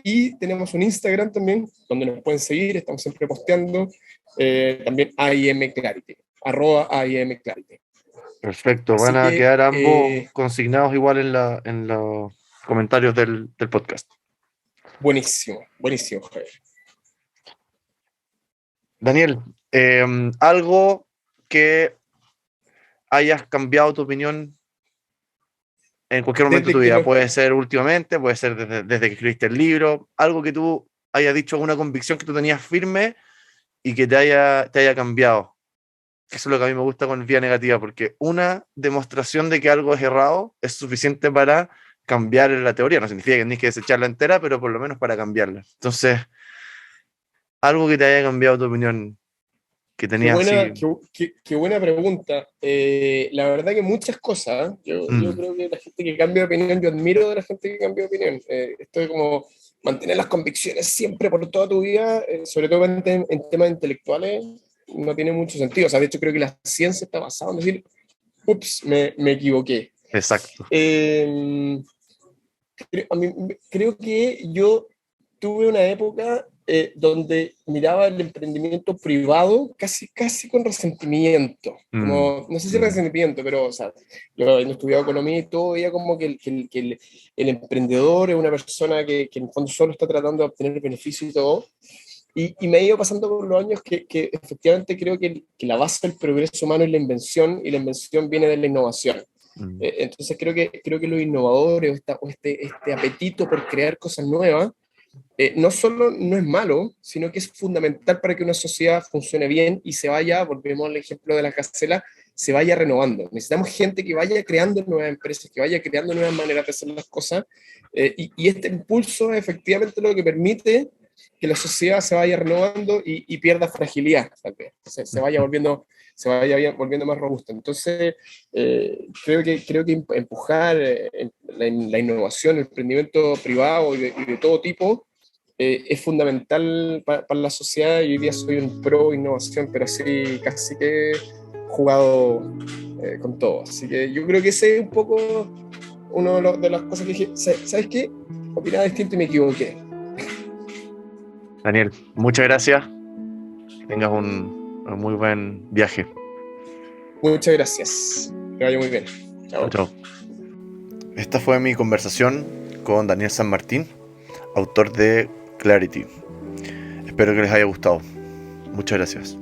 Y tenemos un Instagram también, donde nos pueden seguir, estamos siempre posteando, también aimclarity, @aimclarity. Perfecto, van Así a que, quedar ambos consignados igual en los comentarios del podcast. buenísimo, buenísimo, Javier. Daniel, algo que hayas cambiado tu opinión en cualquier momento de Desde tu que vida. lo Puede ser últimamente, puede ser desde que escribiste el libro, algo que tú hayas dicho, una convicción que tú tenías firme y que te haya cambiado. Eso es lo que a mí me gusta con Vía Negativa, porque una demostración de que algo es errado es suficiente para cambiar la teoría. No significa que tienes que desecharla entera, pero por lo menos para cambiarla. Entonces, algo que te haya cambiado tu opinión, que Qué tenías buena, así. qué buena pregunta. La verdad que muchas cosas. Yo Mm, creo que la gente que cambia de opinión, yo admiro de la gente que cambia de opinión. Esto de como mantener las convicciones siempre por toda tu vida, sobre todo en temas intelectuales, no tiene mucho sentido. O sea, de hecho creo que la ciencia está basada en decir, ups, me equivoqué. exacto. Eh, creo que yo tuve una época donde miraba el emprendimiento privado casi con resentimiento. Mm, Como, no sé si mm, resentimiento, pero o sea, yo habiendo estudiado economía y todo, veía como que el emprendedor es una persona que en el fondo solo está tratando de obtener beneficio y todo. Y me ha ido pasando por los años que efectivamente creo que la base del progreso humano es la invención, y la invención viene de la innovación. mm, Entonces creo que los innovadores, o este apetito por crear cosas nuevas, no solo no es malo, sino que es fundamental para que una sociedad funcione bien y se vaya, volvemos al ejemplo de la Gacela, se vaya renovando. Necesitamos gente que vaya creando nuevas empresas, que vaya creando nuevas maneras de hacer las cosas, y este impulso es efectivamente lo que permite que la sociedad se vaya renovando y pierda fragilidad, tal vez, se vaya volviendo más robusta. Entonces, creo que empujar la innovación, el emprendimiento privado y de todo tipo, es fundamental para la sociedad, y hoy día soy un pro innovación, pero así casi que jugado con todo. Así que yo creo que ese es un poco una de las cosas que dije, ¿sabes qué? Opinaba distinto y me equivoqué. Daniel, muchas gracias. Que tengas un muy buen viaje. Muchas gracias. Que vaya muy bien. Chao, Chao. chao. Esta fue mi conversación con Daniel San Martín, autor de Clarity. Espero que les haya gustado. Muchas gracias.